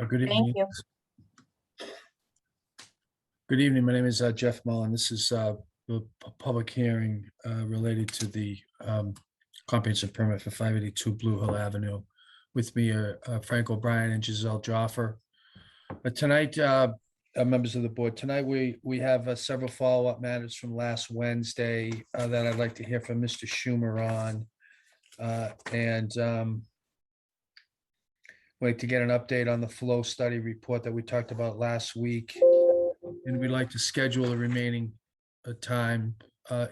Good Thank evening. you. Good evening. My name is Jeff Mullen. This is the public hearing related to the comprehensive permit for 582 Blue Hill Avenue. With me are Frank O'Brien and Giselle Joffer. Tonight, members of the board, tonight we have several follow-up matters from last Wednesday that I'd like to hear from Mr. Schumer on. We'd like to get an update on the flow study report that we talked about last week. And we'd like to schedule the remaining time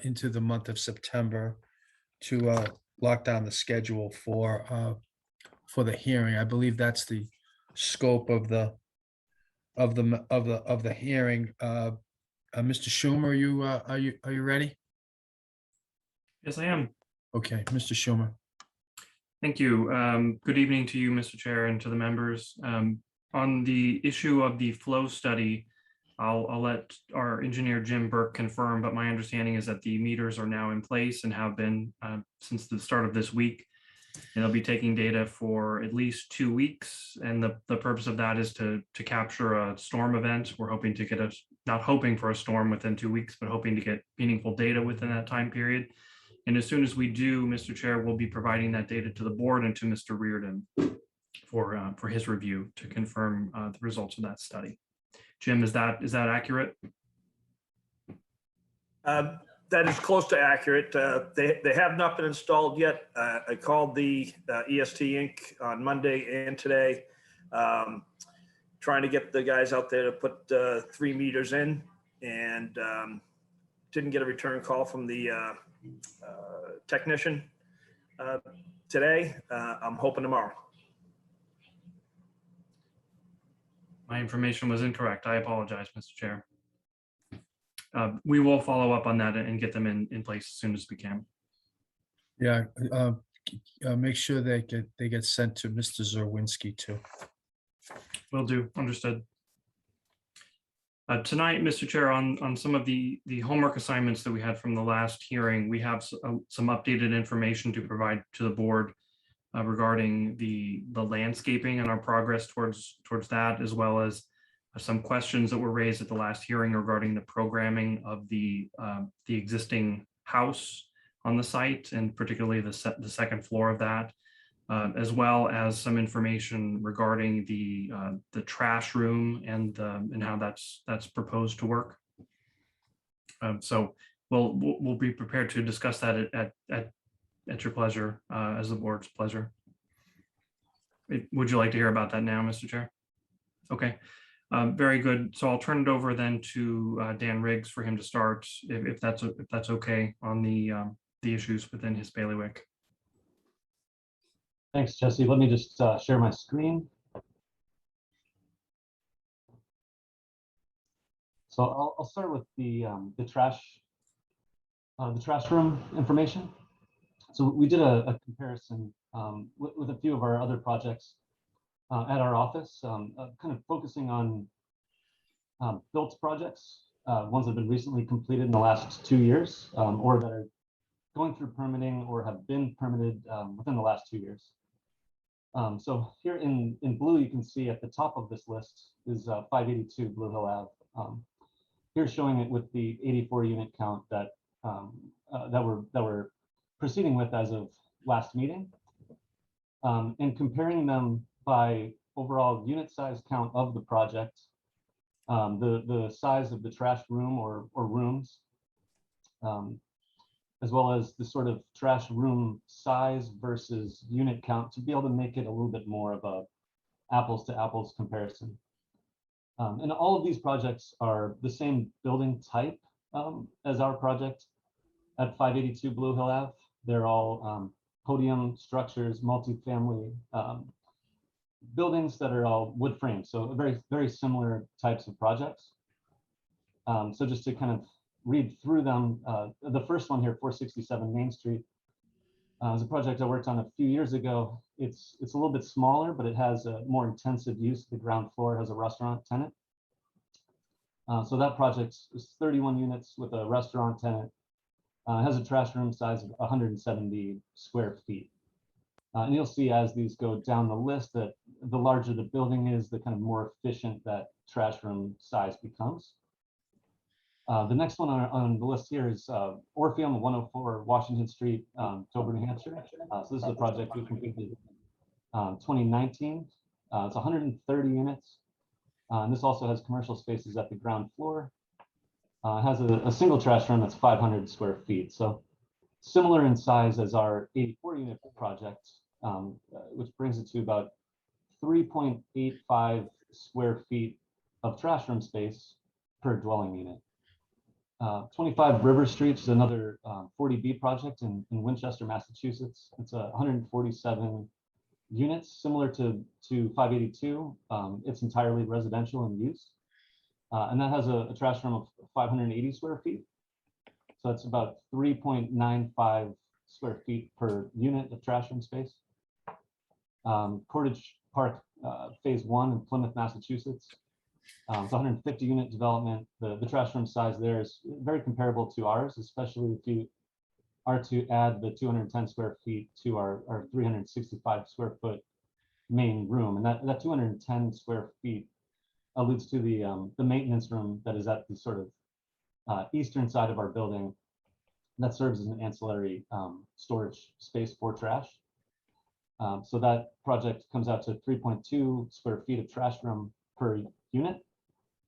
into the month of September to lock down the schedule for the hearing. I believe that's the scope of the hearing. Mr. Schumer, are you ready? Yes, I am. Okay, Mr. Schumer. Thank you. Good evening to you, Mr. Chair, and to the members. On the issue of the flow study, I'll let our engineer Jim Burke confirm, but my understanding is that the meters are now in place and have been since the start of this week. And they'll be taking data for at least 2 weeks. And the purpose of that is to capture a storm event. We're hoping to get not hoping for a storm within 2 weeks, but hoping to get meaningful data within that time period. And as soon as we do, Mr. Chair, we'll be providing that data to the board and to Mr. Reardon for his review to confirm the results of that study. Jim, is that accurate? That is close to accurate. They have not been installed yet. I called the EST Inc. on Monday and today, trying to get the guys out there to put 3 meters in, and didn't get a return call from the technician today. I'm hoping tomorrow. My information was incorrect. I apologize, Mr. Chair. We will follow up on that and get them in place as soon as we can. Yeah, make sure they get sent to Mr. Zerwinski too. Will do. Understood. Tonight, Mr. Chair, on some of the homework assignments that we had from the last hearing, we have some updated information to provide to the board regarding the landscaping and our progress towards that, as well as some questions that were raised at the last hearing regarding the programming of the existing house on the site, and particularly the second floor of that, as well as some information regarding the trash room and how that's proposed to work. So we'll be prepared to discuss that at your pleasure, as the board's pleasure. Would you like to hear about that now, Mr. Chair? Okay, very good. So I'll turn it over then to Dan Riggs for him to start, if that's okay, on the issues within his bailiwick. Thanks, Jesse. Let me just share my screen. So I'll start with the trash room information. So we did a comparison with a few of our other projects at our office, kind of focusing on built projects, ones that have been recently completed in the last 2 years, or that are going through permitting or have been permitted within the last 2 years. So here in blue, you can see at the top of this list is 582 Blue Hill Ave. Here's showing it with the 84 unit count that we're proceeding with as of last meeting, and comparing them by overall unit size count of the project, the size of the trash room or rooms, as well as the sort of trash room size versus unit count, to be able to make it a little bit more of a apples to apples comparison. And all of these projects are the same building type as our project at 582 Blue Hill Ave. They're all podium structures, multifamily buildings that are all wood framed. So very, very similar types of projects. So just to kind of read through them, the first one here, 467 Main Street, is a project I worked on a few years ago. It's a little bit smaller, but it has a more intensive use. The ground floor has a restaurant tenant. So that project is 31 units with a restaurant tenant. Has a trash room size of 170 square feet. And you'll see as these go down the list that the larger the building is, the kind of more efficient that trash room size becomes. The next one on the list here is Orpheum 104 Washington Street, Dover, New Hampshire. So this is a project we completed 2019. It's 130 units. And this also has commercial spaces at the ground floor. It has a single trash room that's 500 square feet. So similar in size as our 84 unit project, which brings it to about 3.85 square feet of trash room space per dwelling unit. 25 River Street is another 40B project in Winchester, Massachusetts. It's 147 units, similar to 582. It's entirely residential in use. And that has a trash room of 580 square feet. So that's about 3.95 square feet per unit of trash room space. Portage Park Phase 1 in Plymouth, Massachusetts. It's 150 unit development. The trash room size there is very comparable to ours, especially if you are to add the 210 square feet to our 365 square foot main room. And that 210 square feet alludes to the maintenance room that is at the sort of eastern side of our building that serves as an ancillary storage space for trash. So that project comes out to 3.2 square feet of trash room per unit.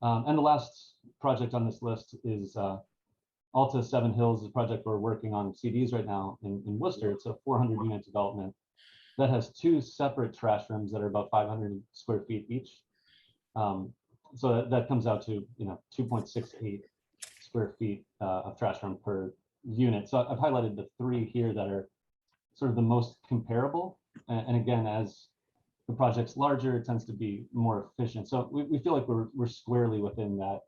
And the last project on this list is Alta Seven Hills, a project we're working on CDs right now in Worcester. It's a 400 unit development that has two separate trash rooms that are about 500 square feet each. So that comes out to 2.68 square feet of trash room per unit. So I've highlighted the three here that are sort of the most comparable. And again, as the project's larger, it tends to be more efficient. So we feel like we're squarely within that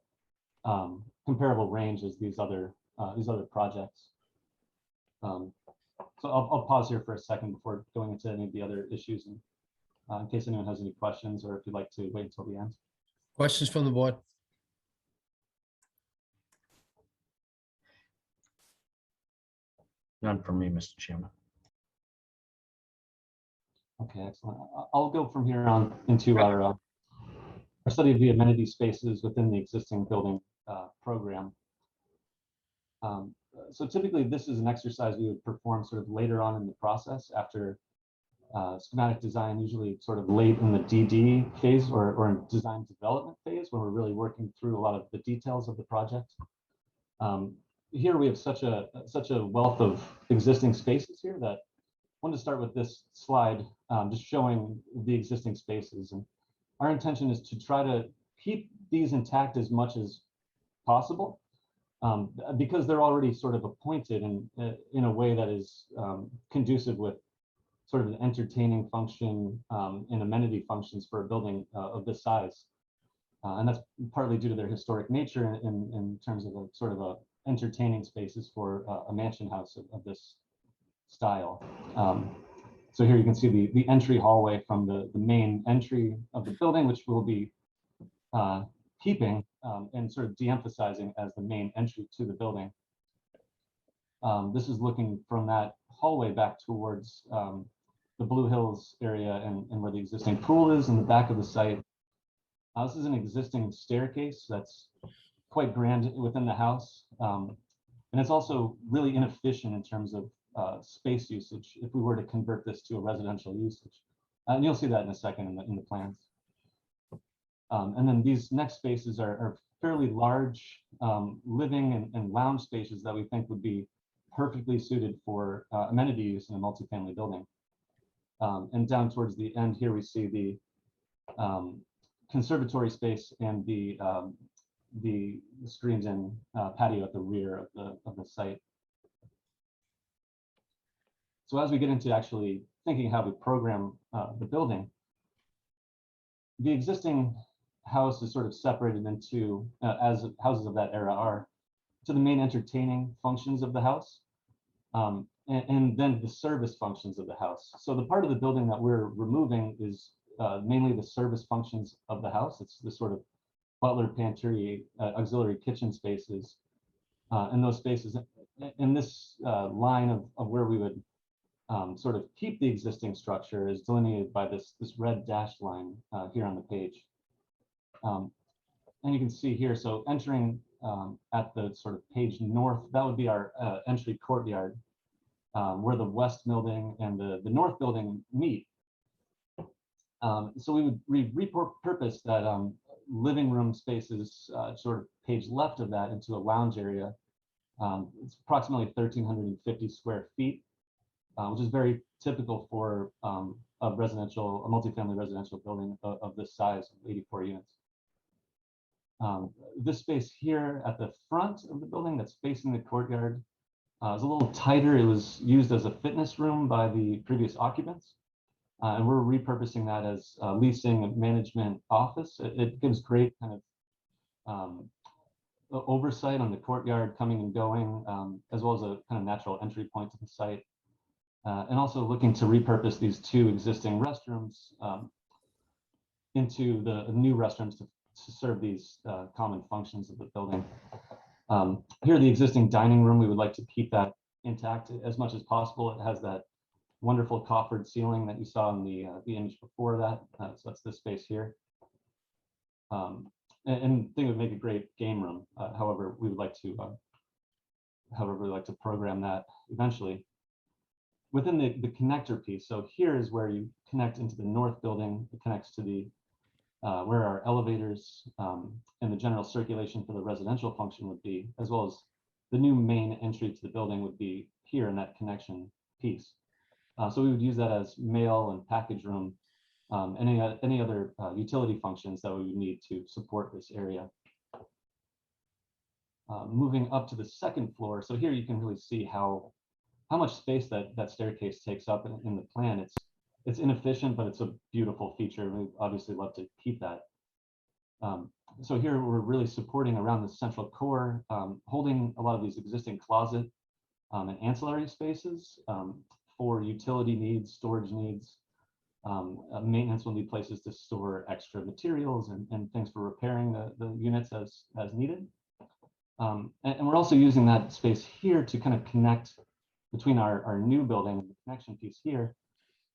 comparable range as these other projects. So I'll pause here for a second before going into any of the other issues, and in case anyone has any questions, or if you'd like to wait until the end. Questions from the board? None for me, Mr. Chairman. Okay, excellent. I'll go from here on into our study of the amenity spaces within the existing building program. So typically this is an exercise we would perform sort of later on in the process after schematic design, usually sort of late in the DD phase or in design development phase, when we're really working through a lot of the details of the project. Here we have such a wealth of existing spaces here that I wanted to start with this slide, just showing the existing spaces. And our intention is to try to keep these intact as much as possible, because they're already sort of appointed in a way that is conducive with sort of an entertaining function and amenity functions for a building of this size. And that's partly due to their historic nature in terms of a sort of a entertaining spaces for a mansion house of this style. So here you can see the entry hallway from the main entry of the building, which we'll be keeping and sort of de-emphasizing as the main entry to the building. This is looking from that hallway back towards the Blue Hills area and where the existing pool is in the back of the site. This is an existing staircase that's quite grand within the house. And it's also really inefficient in terms of space usage if we were to convert this to a residential usage. And you'll see that in a second in the plans. And then these next spaces are fairly large living and lounge spaces that we think would be perfectly suited for amenity use in a multifamily building. And down towards the end here, we see the conservatory space and the screens-in patio at the rear of the site. So as we get into actually thinking how we program the building, the existing house is sort of separated into, as houses of that era are, to the main entertaining functions of the house, and then the service functions of the house. So the part of the building that we're removing is mainly the service functions of the house. It's the sort of butler, pantry, auxiliary kitchen spaces, and those spaces in this line of where we would sort of keep the existing structure is delineated by this red dashed line here on the page. And you can see here, so entering at the sort of page north, that would be our entry courtyard, where the west building and the north building meet. So we would repurpose that living room spaces, sort of page left of that, into a lounge area. It's approximately 1,350 square feet, which is very typical for a multifamily residential building of this size, 84 units. This space here at the front of the building that's facing the courtyard is a little tighter. It was used as a fitness room by the previous occupants. And we're repurposing that as a leasing and management office. It gives great kind of oversight on the courtyard coming and going, as well as a kind of natural entry point to the site. And also looking to repurpose these two existing restrooms into the new restrooms to serve these common functions of the building. Here, the existing dining room, we would like to keep that intact as much as possible. It has that wonderful coffered ceiling that you saw in the image before that. So that's this space here. And I think it would make a great game room. However, we would like to program that eventually. Within the connector piece, so here is where you connect into the north building. It connects to the where our elevators and the general circulation for the residential function would be, as well as the new main entry to the building would be here in that connection piece. So we would use that as mail and package room, any other utility functions that we would need to support this area. Moving up to the second floor, so here you can really see how much space that staircase takes up in the plan. It's inefficient, but it's a beautiful feature. We obviously love to keep that. So here we're really supporting around the central core, holding a lot of these existing closet and ancillary spaces for utility needs, storage needs. Maintenance will need places to store extra materials and things for repairing the units as needed. And we're also using that space here to kind of connect between our new building, the connection piece here,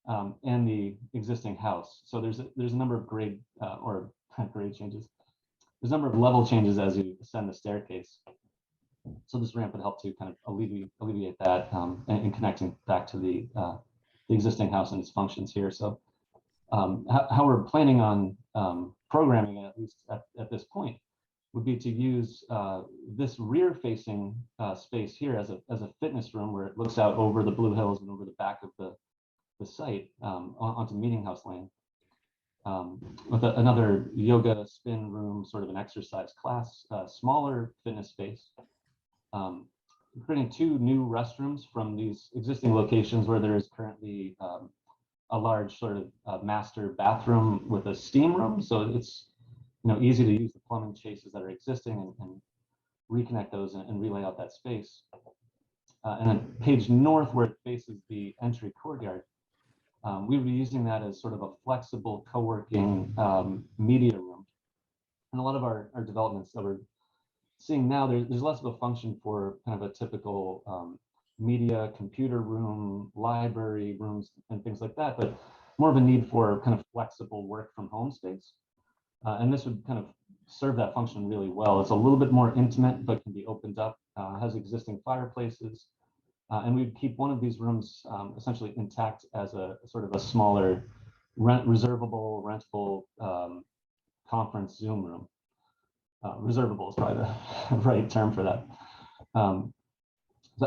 and the existing house. So there's a number of grade changes. There's a number of level changes as you ascend the staircase. So this ramp would help to kind of alleviate that and connecting back to the existing house and its functions here. So how we're planning on programming it, at least at this point, would be to use this rear-facing space here as a fitness room where it looks out over the Blue Hills and over the back of the site onto Meeting House Lane, with another yoga spin room, sort of an exercise class, smaller fitness space. Creating two new restrooms from these existing locations where there is currently a large sort of master bathroom with a steam room. So it's easy to use the plumbing chases that are existing and reconnect those and relay out that space. And then page north, where it faces the entry courtyard, we would be using that as sort of a flexible co-working media room. And a lot of our developments that we're seeing now, there's less of a function for kind of a typical media, computer room, library rooms, and things like that, but more of a need for kind of flexible work from home space. And this would kind of serve that function really well. It's a little bit more intimate, but can be opened up, has existing fireplaces. And we'd keep one of these rooms essentially intact as a sort of a smaller reservable, rentable conference Zoom room. Reservable is probably the right term for that.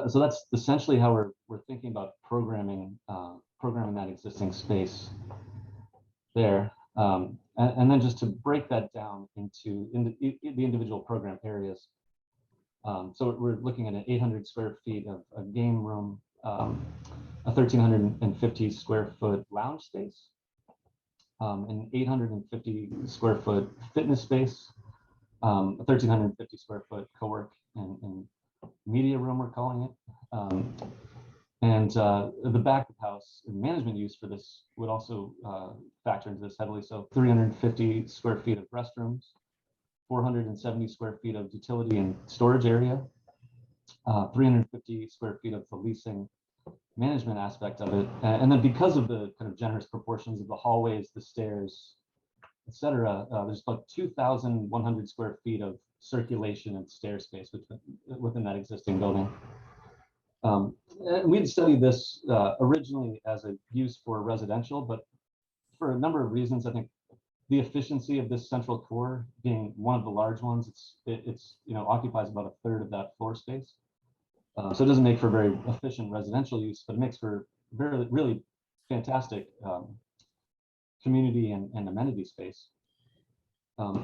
So that's essentially how we're thinking about programming that existing space there. And then just to break that down into the individual program areas. So we're looking at an 800 square feet of a game room, a 1,350 square foot lounge space, an 850 square foot fitness space, a 1,350 square foot co-work and media room, we're calling it. And the back of house management use for this would also factor into this heavily. So 350 square feet of restrooms, 470 square feet of utility and storage area, 350 square feet of the leasing management aspect of it. And then because of the kind of generous proportions of the hallways, the stairs, et cetera, there's about 2,100 square feet of circulation and stair space within that existing building. And we'd studied this originally as a use for residential, but for a number of reasons, I think the efficiency of this central core being one of the large ones, it's occupies about a third of that floor space. So it doesn't make for very efficient residential use, but it makes for really fantastic community and amenity space.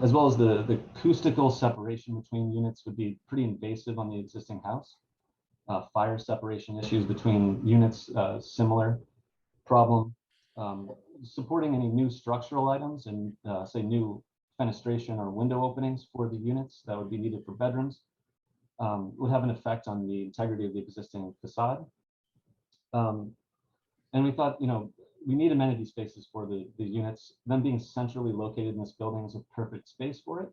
As well as the acoustical separation between units would be pretty invasive on the existing house. Fire separation issues between units, similar problem. Supporting any new structural items and say new fenestration or window openings for the units that would be needed for bedrooms would have an effect on the integrity of the existing facade. And we thought, we need amenity spaces for the units. Them being centrally located in this building is a perfect space for it.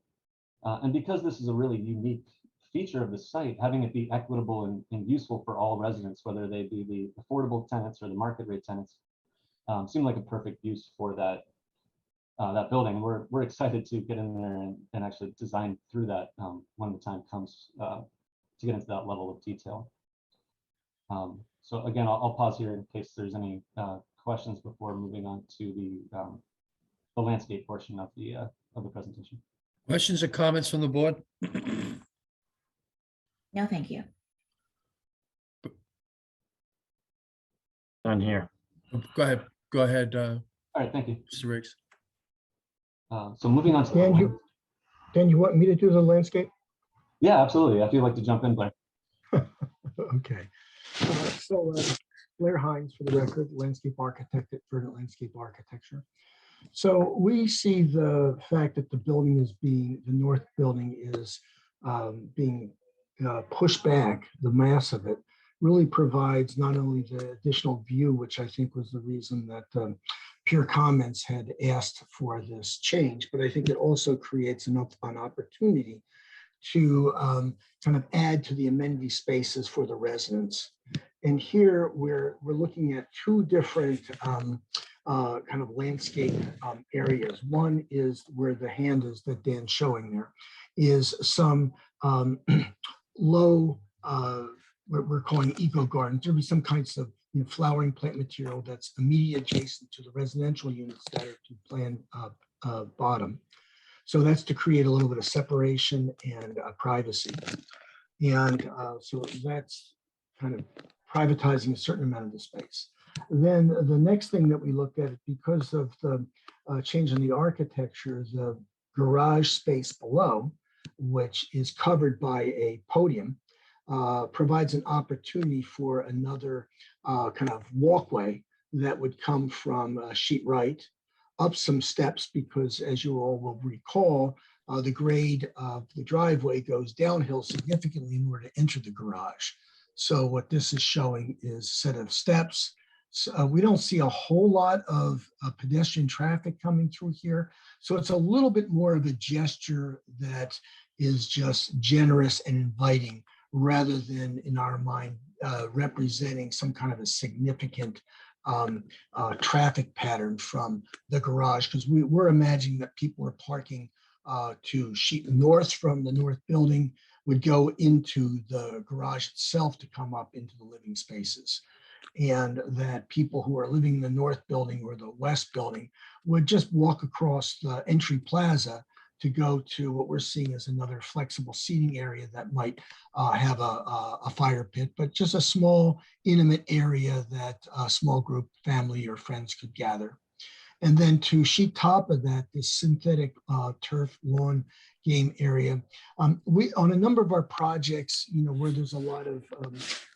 And because this is a really unique feature of the site, having it be equitable and useful for all residents, whether they be the affordable tenants or the market rate tenants, seemed like a perfect use for that building. We're excited to get in there and actually design through that when the time comes to get into that level of detail. So again, I'll pause here in case there's any questions before moving on to the landscape portion of the presentation. Questions or comments from the board? No, thank you. Done here. Go ahead, All right, thank you. Mr. Riggs. So moving on to Dan, you want me to do the landscape? yeah, absolutely. If you'd like to jump in, Blair. Okay. Blair Hines, for the record, landscape architect at Verdant Landscape Architecture. So we see the fact that the north building is being pushed back, the mass of it really provides not only the additional view, which I think was the reason that Peer Comments had asked for this change, but I think it also creates an opportunity to kind of add to the amenity spaces for the residents. And here we're looking at two different kind of landscape areas. One is where the hand is that Dan's showing there, is some low, what we're calling eco gardens. There'll be some kinds of flowering plant material that's immediately adjacent to the residential units that are to plan bottom. So that's to create a little bit of separation and privacy. And so that's kind of privatizing a certain amount of the space. Then the next thing that we looked at, because of the change in the architecture, the garage space below, which is covered by a podium, provides an opportunity for another kind of walkway that would come from sheet right up some steps, because as you all will recall, the grade of the driveway goes downhill significantly in order to enter the garage. So what this is showing is a set of steps. So we don't see a whole lot of pedestrian traffic coming through here. So it's a little bit more of a gesture that is just generous and inviting, rather than, in our mind, representing some kind of a significant traffic pattern from the garage, because we're imagining that people are parking to sheet north from the north building, would go into the garage itself to come up into the living spaces. And that people who are living in the north building or the west building would just walk across the entry plaza to go to what we're seeing as another flexible seating area that might have a fire pit, but just a small intimate area that a small group, family or friends could gather. And then to sheet top of that, this synthetic turf lawn game area. We, on a number of our projects, where there's a lot of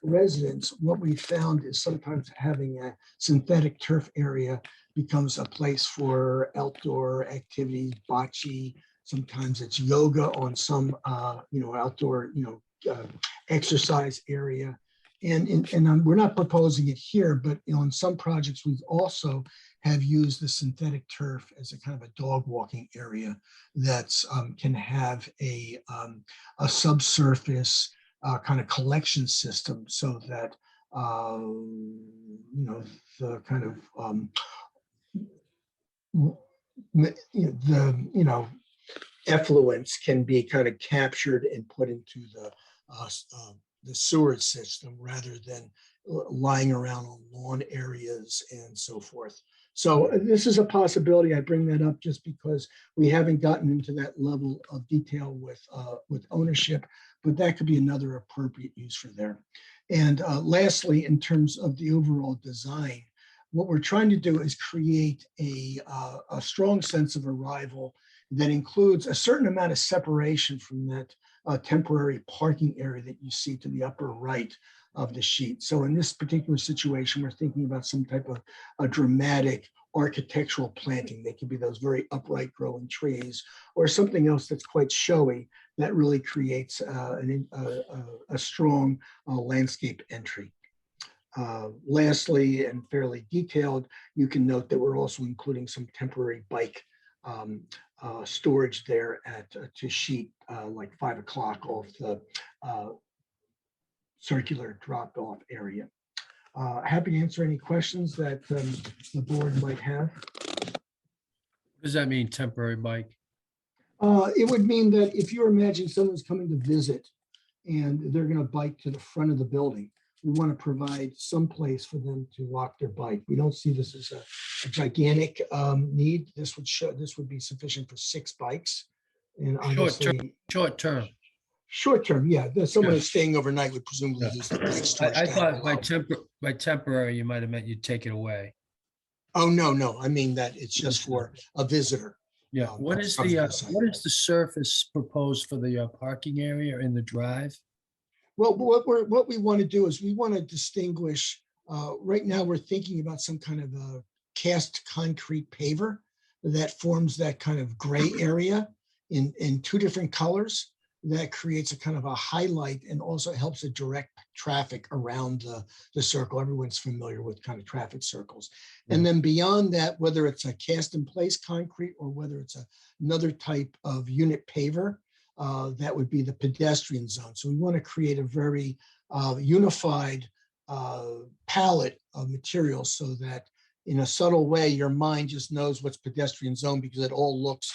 residents, what we found is sometimes having a synthetic turf area becomes a place for outdoor activities, bocce. Sometimes it's yoga on some, outdoor, exercise area. And we're not proposing it here, but on some projects, we've also have used the synthetic turf as a kind of a dog walking area that's can have a subsurface kind of collection system, so that the kind of the effluents can be kind of captured and put into the sewerage system rather than lying around on lawn areas and so forth. So this is a possibility. I bring that up just because we haven't gotten into that level of detail with ownership, but that could be another appropriate use for there. And lastly, in terms of the overall design, what we're trying to do is create a strong sense of arrival that includes a certain amount of separation from that temporary parking area that you see to the upper right of the sheet. So in this particular situation, we're thinking about some type of a dramatic architectural planting. They could be those very upright growing trees or something else that's quite showy that really creates a strong landscape entry. Lastly, and fairly detailed, you can note that we're also including some temporary bike storage there at to sheet like 5 o'clock off the circular drop-off area. Happy to answer any questions that the board might have. What does that mean, temporary bike? It would mean that if you're imagining someone's coming to visit and they're going to bike to the front of the building, we want to provide some place for them to walk their bike. We don't see this as a gigantic need. This would be sufficient for 6 bikes. And obviously, Short term. Short term, yeah. Someone Yeah. who's staying overnight would presumably use the bike storage. I down thought below. by temporary, you might have meant you'd take it away. Oh, no. I mean that it's just for a visitor. Yeah. What is the surface proposed for the parking area in the drive? Well, what we want to do is we want to distinguish. Right now, we're thinking about some kind of a cast concrete paver that forms that kind of gray area in 2 different colors. That creates a kind of a highlight and also helps to direct traffic around the circle. Everyone's familiar with kind of traffic circles. And then beyond that, whether it's a cast in place concrete or whether it's another type of unit paver, that would be the pedestrian zone. So we want to create a very unified palette of materials so that in a subtle way, your mind just knows what's pedestrian zone because it all looks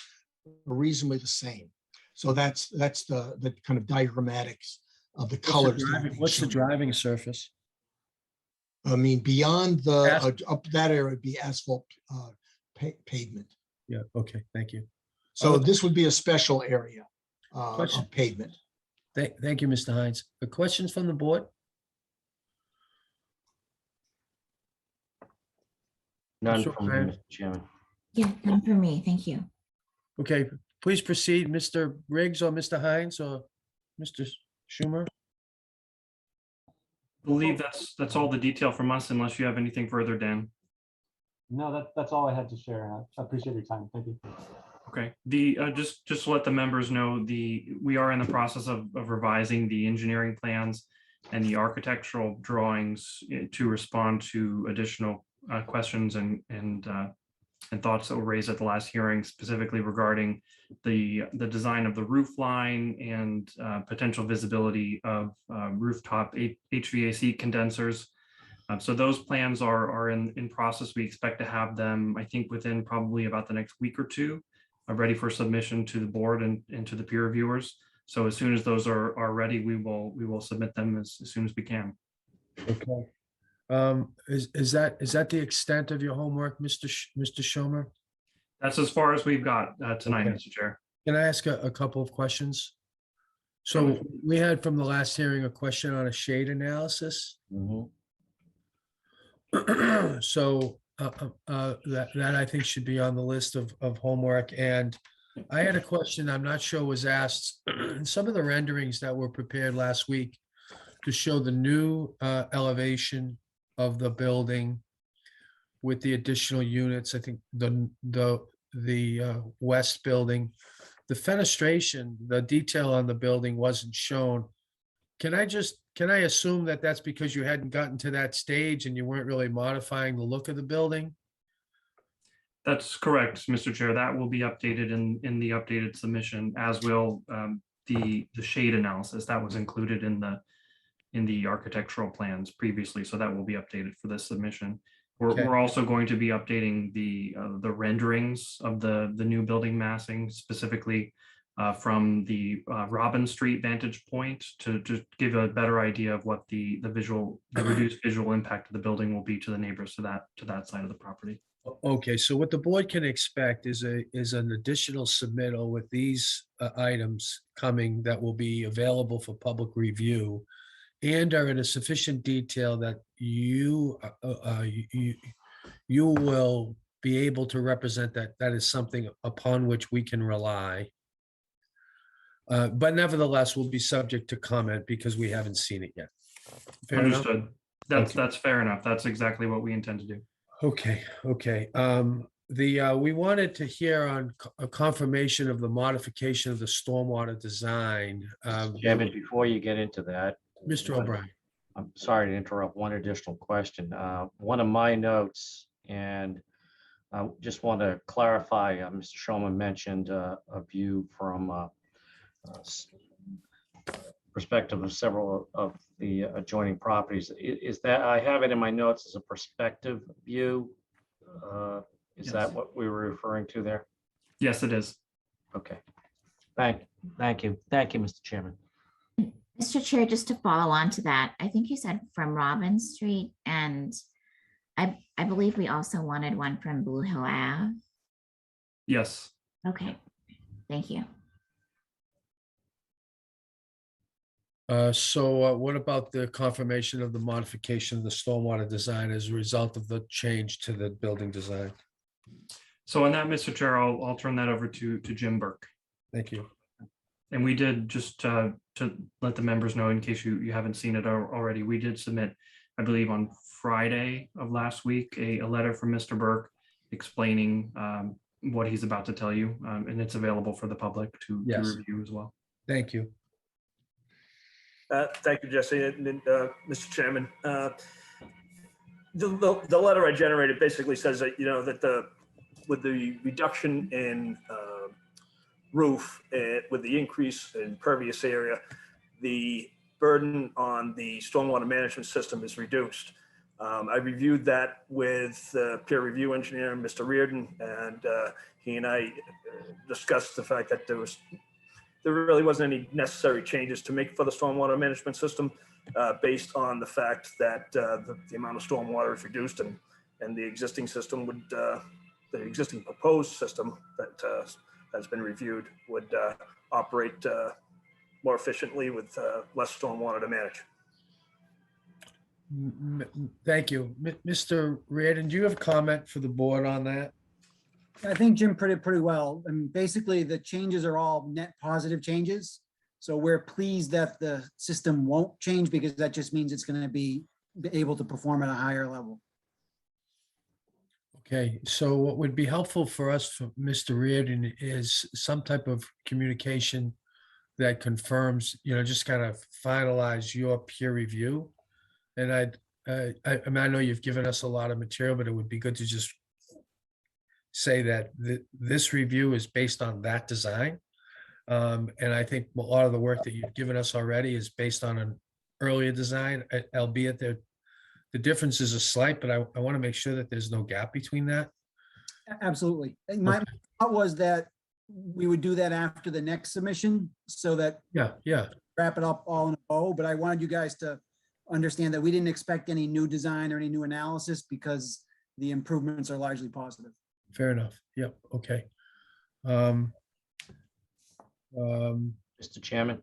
reasonably the same. So that's the kind of diagrammatics of the colors. What's the driving surface? I mean, beyond up that area would be asphalt pavement. Yeah. Okay. Thank you. So this would be a special area of pavement. Thank you, Mr. Hines. The questions from the board? None Sure, from me, Fran. Mr. Chairman. Yeah, none for me. Thank you. Okay, please proceed, Mr. Riggs or Mr. Hines or Mr. Schumer. I believe that's all the detail from us, unless you have anything further, Dan. No, that's all I had to share. I appreciate your time. Thank you. Okay, just to let the members know, we are in the process of revising the engineering plans and the architectural drawings to respond to additional questions and thoughts that were raised at the last hearing, specifically regarding the design of the roof line and potential visibility of rooftop HVAC condensers. So those plans are in process. We expect to have them, I think, within probably about the next week or 2, ready for submission to the board and to the peer reviewers. So as soon as those are ready, we will submit them as soon as we can. Okay. Is that the extent of your homework, Mr. Schumer? That's as far as we've got tonight, Okay. Mr. Chair. Can I ask a couple of questions? So we had from the last hearing a question on a shade analysis. Mhm. So that I think should be on the list of homework. And I had a question I'm not sure was asked in some of the renderings that were prepared last week to show the new elevation of the building with the additional units. I think the west building, the fenestration, the detail on the building wasn't shown. Can I assume that that's because you hadn't gotten to that stage and you weren't really modifying the look of the building? That's correct, Mr. Chair. That will be updated in the updated submission, as will the shade analysis that was included in in the architectural plans previously, so that will be updated for this submission. We're, Okay. we're also going to be updating the renderings of the new building massing, specifically from the Robin Street vantage point to give a better idea of what the reduced visual impact of the building will be to the neighbors to that side of the property. Okay, so what the board can expect is an additional submittal with these items coming that will be available for public review and are in a sufficient detail that you will be able to represent that is something upon which we can rely. But nevertheless, will be subject to comment because we haven't seen it yet. Fair enough? Understood. Okay. That's fair enough. That's exactly what we intend to do. Okay. We wanted to hear on a confirmation of the modification of the stormwater design. Chairman, before you get into that, Mr. O'Brien. I'm sorry to interrupt. One additional question. One of my notes, and I just want to clarify, Mr. Showman mentioned a view from perspective of several of the adjoining properties. Is that, I have it in my notes as a perspective view? Is Yes. that what we were referring to there? Yes, it is. Okay. Thank you. Thank you, Mr. Chairman. Mr. Chair, just to follow on to that, I think you said from Robin Street, and I believe we also wanted one from Blue Hill Ave. Yes. Okay, thank you. So what about the confirmation of the modification of the stormwater design as a result of the change to the building design? So on that, Mr. Chair, I'll turn that over to Jim Burke. Thank you. And we did, just to let the members know, in case you haven't seen it already, we did submit, I believe on Friday of last week, a letter from Mr. Burke explaining what he's about to tell you, and it's available for the public to Yes. review as well. Thank you. Thank you, Jesse. And Mr. Chairman, the letter I generated basically says that, that with the reduction in roof, with the increase in pervious area, the burden on the stormwater management system is reduced. I reviewed that with the peer review engineer, Mr. Reardon, and he and I discussed the fact that there really wasn't any necessary changes to make for the stormwater management system based on the fact that the amount of stormwater is reduced and the existing system would, the existing proposed system that has been reviewed would operate more efficiently with less stormwater to manage. Thank you. Mr. Reardon, do you have a comment for the board on that? I think Jim put it pretty well. And basically the changes are all net positive changes. So we're pleased that the system won't change because that just means it's going to be able to perform at a higher level. Okay, so what would be helpful for us, for Mr. Reardon, is some type of communication that confirms, just kind of finalize your peer review. And I mean, I know you've given us a lot of material, but it would be good to just say that this review is based on that design. And I think a lot of the work that you've given us already is based on an earlier design, albeit the differences are slight, but I want to make sure that there's no gap between that. Absolutely. And my thought was that we would do that after the next submission so that Yeah. wrap it up all in a bow. But I wanted you guys to understand that we didn't expect any new design or any new analysis because the improvements are largely positive. Fair enough. Yep. Okay. Mr. Chairman,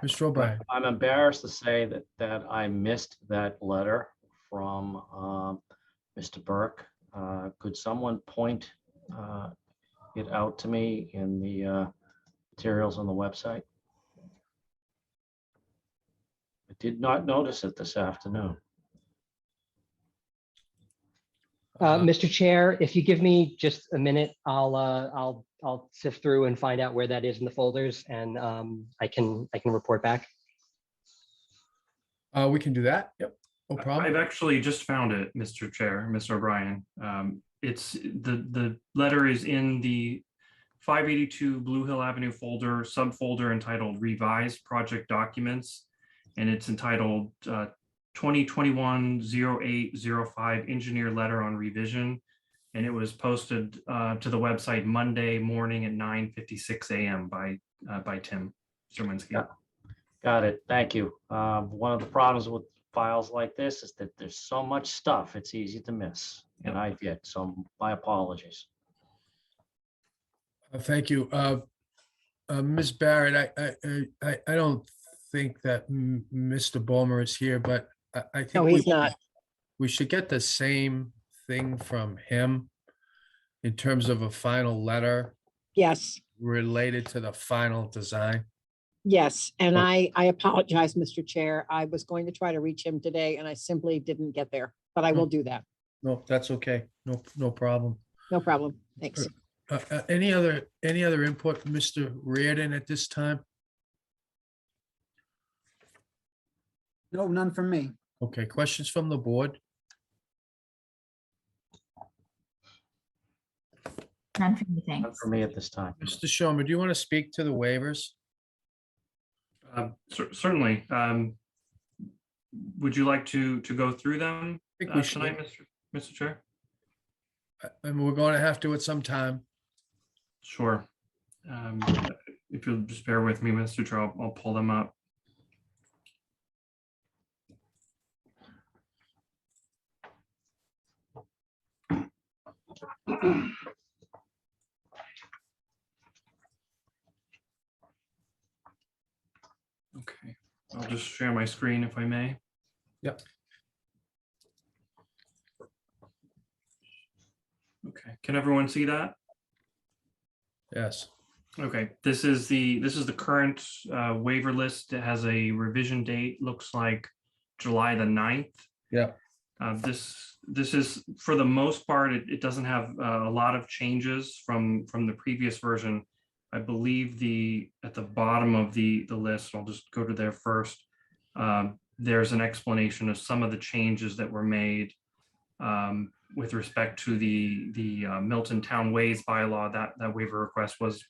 Mr. O'Brien. I'm embarrassed to say that I missed that letter from Mr. Burke. Could someone point it out to me in the materials on the website? I did not notice it this afternoon. Mr. Chair, if you give me just a minute, I'll sift through and find out where that is in the folders, and I can report back. We can do that. Yep. No problem. I've actually just found it, Mr. Chair, Mr. O'Brien. It's the letter is in the 582 Blue Hill Avenue folder, subfolder entitled Revised Project Documents. and it's entitled 2021-0805 Engineer Letter on Revision. And it was posted to the website Monday morning at 9:56 a.m. by Tim Zerwinski. Yeah. Got it. Thank you. One of the problems with files like this is that there's so much stuff, it's easy to miss. And I did, so my apologies. Thank you. Ms. Barrett, I don't think that Mr. Bulmer is here, but I think No, he's not. we should get the same thing from him in terms of a final letter Yes, related to the final design. yes. And Oh. I apologize, Mr. Chair. I was going to try to reach him today and I simply didn't get there, but I will do that. No, that's okay. No problem. No problem. Thanks. Any other input, Mr. Reardon, at this time? No, none from me. Okay, questions from the board? None for me, Not thanks. for me at this time. Mr. Schomer, do you want to speak to the waivers? Certainly. Would you like to go through them I think we should. tonight, Mr. Chair? And we're going to have to at some time. Sure. If you'll just bear with me, Mr. Chair, I'll pull them up. Okay, I'll just share my screen if I may. Yep. Okay, can everyone see that? Yes. Okay, this is the current waiver list. It has a revision date, looks like July the 9th. Yeah. This is, for the most part, it doesn't have a lot of changes from the previous version. I believe at the bottom of the list, I'll just go to there first. There's an explanation of some of the changes that were made with respect to the Milton Town Ways bylaw. That waiver request was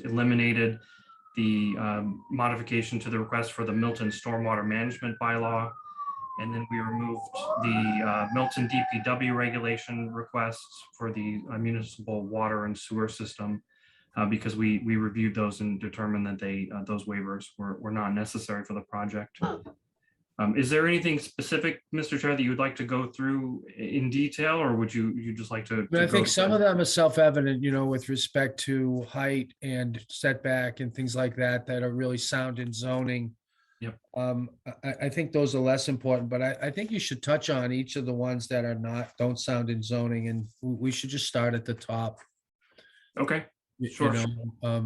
eliminated. The modification to the request for the Milton Stormwater Management bylaw. And then we removed the Milton DPW regulation requests for the municipal water and sewer system because we reviewed those and determined that those waivers were not necessary for the project. Is there anything specific, Mr. Chair, that you would like to go through in detail, or would you just like to? I think some of them are self-evident, with respect to height and setback and things like that are really sound in zoning. Yep. I think those are less important, but I think you should touch on each of the ones that don't sound in zoning, and we should just start at the top. Okay. You Sure. I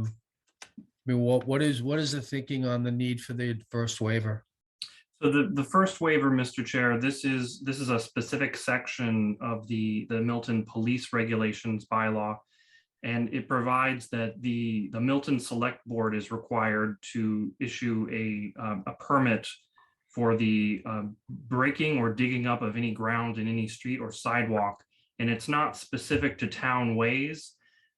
mean, what is the thinking on the need for the first waiver? So the first waiver, Mr. Chair, this is a specific section of the Milton Police Regulations bylaw. And it provides that the Milton Select Board is required to issue a permit for the breaking or digging up of any ground in any street or sidewalk. And it's not specific to town ways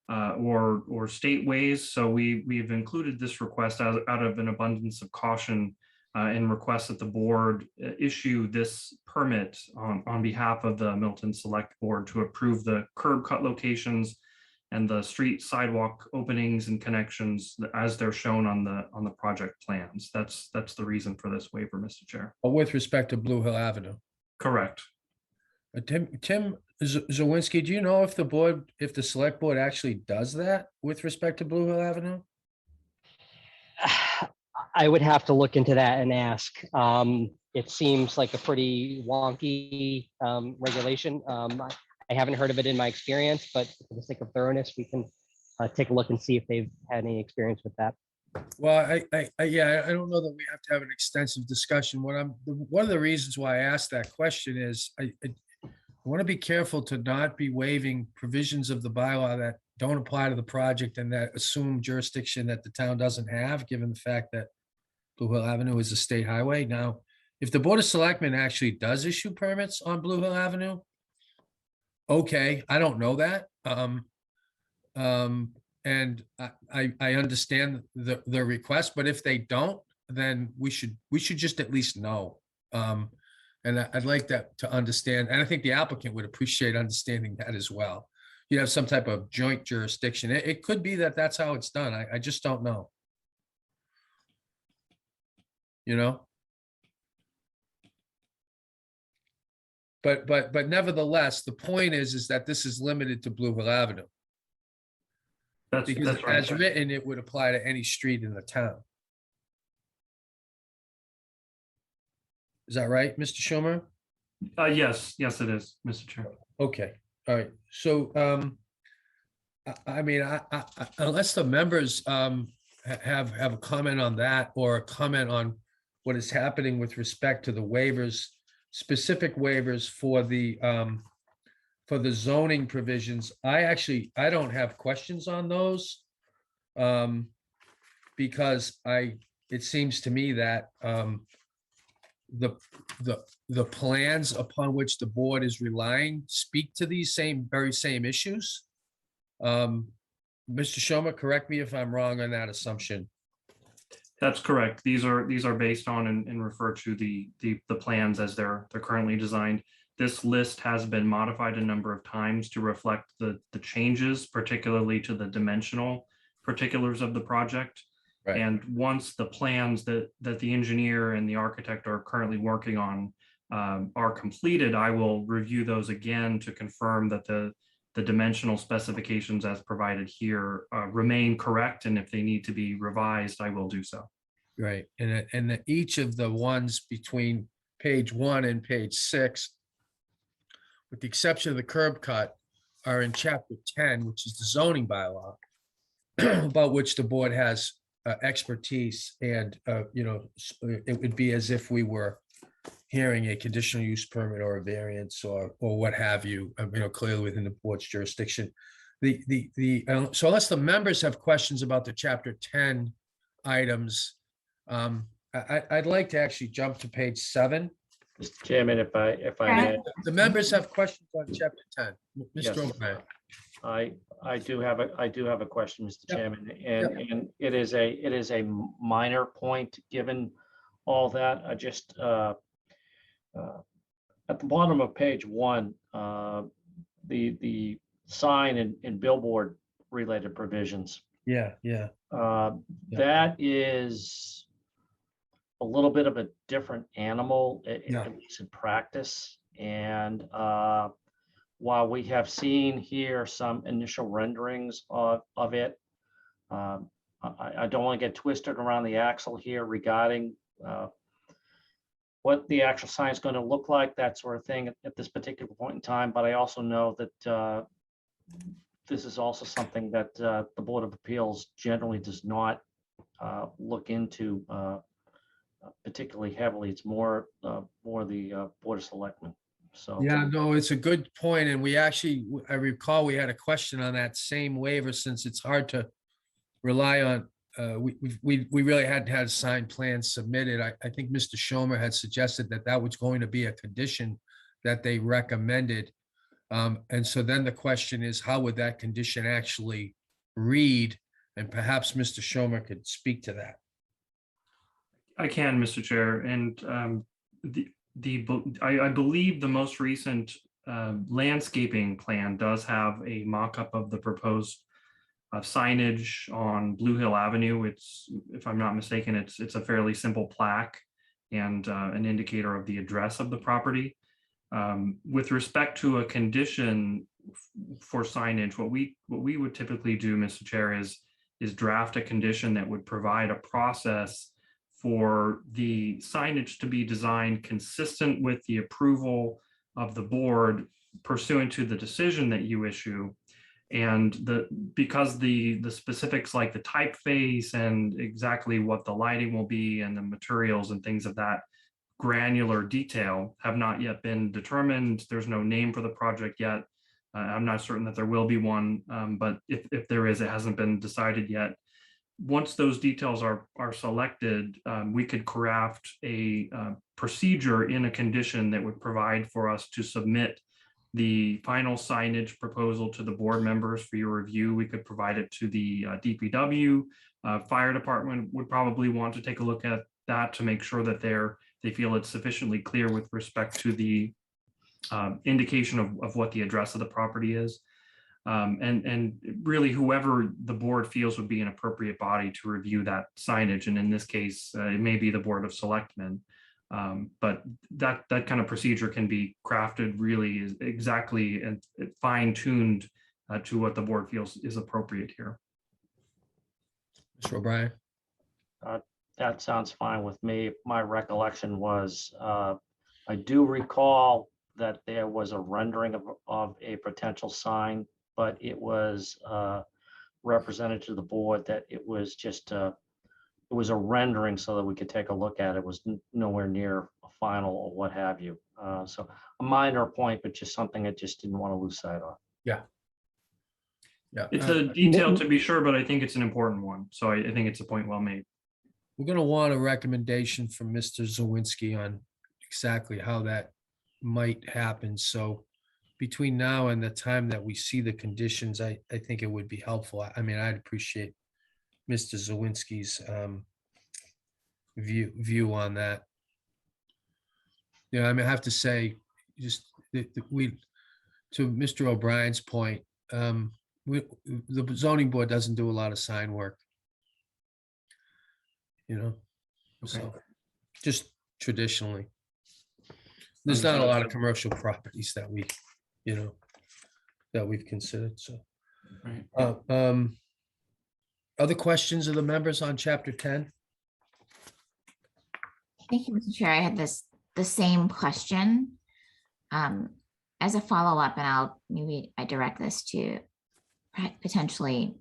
or state ways. So we've included this request out of an abundance of caution and request that the board issue this permit on behalf of the Milton Select Board to approve the curb cut locations and the street sidewalk openings and connections as they're shown on the project plans. That's the reason for this waiver, Mr. Chair. With respect to Blue Hill Avenue. Correct. Tim Zawinski, do you know if the select board actually does that with respect to Blue Hill Avenue? I would have to look into that and ask. It seems like a pretty wonky regulation. I haven't heard of it in my experience, but for the sake of thoroughness, we can take a look and see if they've had any experience with that. Well, I don't know that we have to have an extensive discussion. One of the reasons why I asked that question is I want to be careful to not be waiving provisions of the bylaw that don't apply to the project and that assume jurisdiction that the town doesn't have, given the fact that Blue Hill Avenue is a state highway. Now, if the Board of Selectmen actually does issue permits on Blue Hill Avenue, okay, I don't know that. And I understand the request, but if they don't, then we should just at least know. And I'd like that to understand, and I think the applicant would appreciate understanding that as well. You have some type of joint jurisdiction. It could be that that's how it's done. I just don't know. You know? But nevertheless, the point is that this is limited to Blue Hill Avenue. Because That's right. as written, it would apply to any street in the town. Is that right, Mr. Schumer? Yes, it is, Mr. Chair. Okay, all right. So, I mean, unless the members have a comment on that or a comment on what is happening with respect to the waivers, specific waivers for the zoning provisions, I don't have questions on those. Because it seems to me that the plans upon which the board is relying speak to these very same issues. Mr. Schumer, correct me if I'm wrong on that assumption. That's correct. These are based on and refer to the plans as they're currently designed. This list has been modified a number of times to reflect the changes, particularly to the dimensional particulars of the project. Right. And once the plans that the engineer and the architect are currently working on are completed, I will review those again to confirm that the dimensional specifications as provided here remain correct. And if they need to be revised, I will do so. Right. And each of the ones between page 1 and page 6, with the exception of the curb cut, are in chapter 10, which is the zoning bylaw, about which the board has expertise, and it would be as if we were hearing a conditional use permit or a variance or what have you, clearly within the board's jurisdiction. So unless the members have questions about the chapter 10 items, I'd like to actually jump to page 7. Mr. Chairman, if I may, The members have questions on chapter 10. Yes. Mr. O'Brien. I do have a question, Mr. Yep. Chairman, and it is a minor point, given all that. I just at the bottom of page 1, the sign and billboard related provisions. Yeah. That is a little bit of a different animal, at least in practice. And while we have seen here some initial renderings of it, I don't want to get twisted around the axle here regarding what the actual sign is going to look like, that sort of thing at this particular point in time. But I also know that this is also something that the Board of Appeals generally does not look into particularly heavily. It's more the Board of Selectmen. So Yeah, no, it's a good point. And I recall we had a question on that same waiver, since it's hard to rely on. We really hadn't had signed plans submitted. I think Mr. Schomer had suggested that was going to be a condition that they recommended. And so then the question is, how would that condition actually read? And perhaps Mr. Schomer could speak to that. I can, Mr. Chair, and I believe the most recent landscaping plan does have a mock-up of the proposed signage on Blue Hill Avenue. It's, if I'm not mistaken, it's a fairly simple plaque and an indicator of the address of the property. With respect to a condition for signage, what we would typically do, Mr. Chair, is draft a condition that would provide a process for the signage to be designed consistent with the approval of the board pursuant to the decision that you issue. And because the specifics like the typeface and exactly what the lighting will be and the materials and things of that granular detail have not yet been determined. There's no name for the project yet. I'm not certain that there will be one, but if there is, it hasn't been decided yet. Once those details are selected, we could craft a procedure in a condition that would provide for us to submit the final signage proposal to the board members for your review. We could provide it to the DPW. Fire department would probably want to take a look at that to make sure that they feel it's sufficiently clear with respect to the indication of what the address of the property is. And really whoever the board feels would be an appropriate body to review that signage. And in this case, it may be the Board of Selectmen. But that kind of procedure can be crafted really exactly and fine tuned to what the board feels is appropriate here. Mr. O'Brien? That sounds fine with me. My recollection was, I do recall that there was a rendering of a potential sign, but it was represented to the board that it was just it was a rendering so that we could take a look at it. It was nowhere near a final or what have you. So a minor point, but just something I just didn't want to lose sight of. Yeah. It's a detail to be sure, but I think it's an important one. So I think it's a point well made. We're going to want a recommendation from Mr. Zawinski on exactly how that might happen. So between now and the time that we see the conditions, I think it would be helpful. I mean, I'd appreciate Mr. Zawinski's view on that. I mean, I have to say, just to Mr. O'Brien's point, the zoning board doesn't do a lot of sign work. So just traditionally, there's not a lot of commercial properties that we've considered. So, Right. Other questions of the members on chapter 10? Thank you, Mr. Chair. I had the same question. As a follow-up, and I direct this to potentially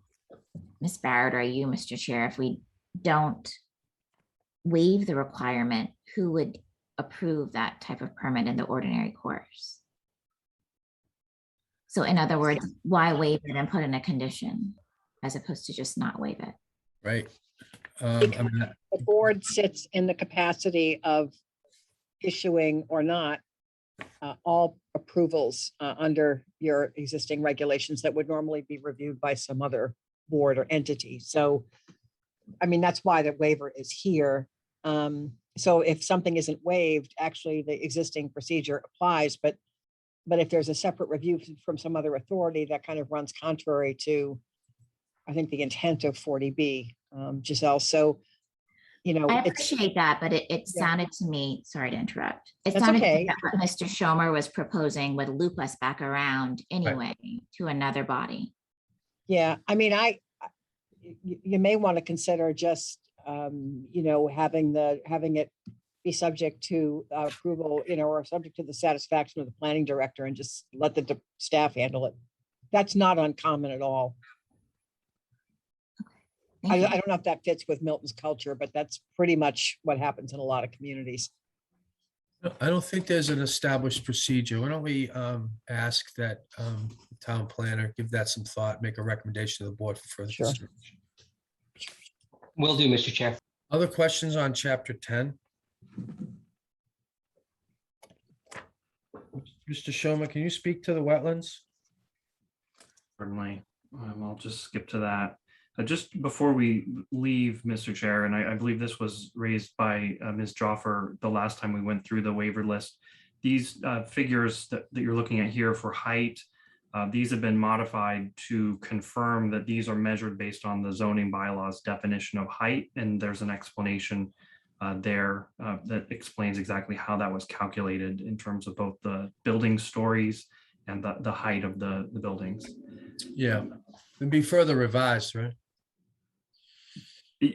Ms. Barrett or you, Mr. Chair, if we don't waive the requirement, who would approve that type of permit in the ordinary course? So in other words, why waive it and put in a condition as opposed to just not waive it? Right. The board sits in the capacity of issuing or not all approvals under your existing regulations that would normally be reviewed by some other board or entity. So, I mean, that's why the waiver is here. So if something isn't waived, actually the existing procedure applies, but if there's a separate review from some other authority, that kind of runs contrary to, I think, the intent of 40B, Giselle. So, I appreciate that, but it sounded to me, sorry to interrupt. It sounded to me that what Mr. Schomer was proposing would loop us back around anyway to another body. Yeah, I mean, you may want to consider just, having it be subject to approval, or subject to the satisfaction of the planning director, and just let the staff handle it. That's not uncommon at all. I don't know if that fits with Milton's culture, but that's pretty much what happens in a lot of communities. I don't think there's an established procedure. Why don't we ask that the town planner give that some thought, make a recommendation to the board for further consideration. Will do, Mr. Chair. Other questions on chapter 10? Mr. Schomer, can you speak to the wetlands? Certainly. I'll just skip to that. Just before we leave, Mr. Chair, and I believe this was raised by Ms. Joffer the last time we went through the waiver list. These figures that you're looking at here for height, these have been modified to confirm that these are measured based on the zoning bylaws definition of height. And there's an explanation there that explains exactly how that was calculated in terms of both the building stories and the height of the buildings. Yeah, and be further revised, right?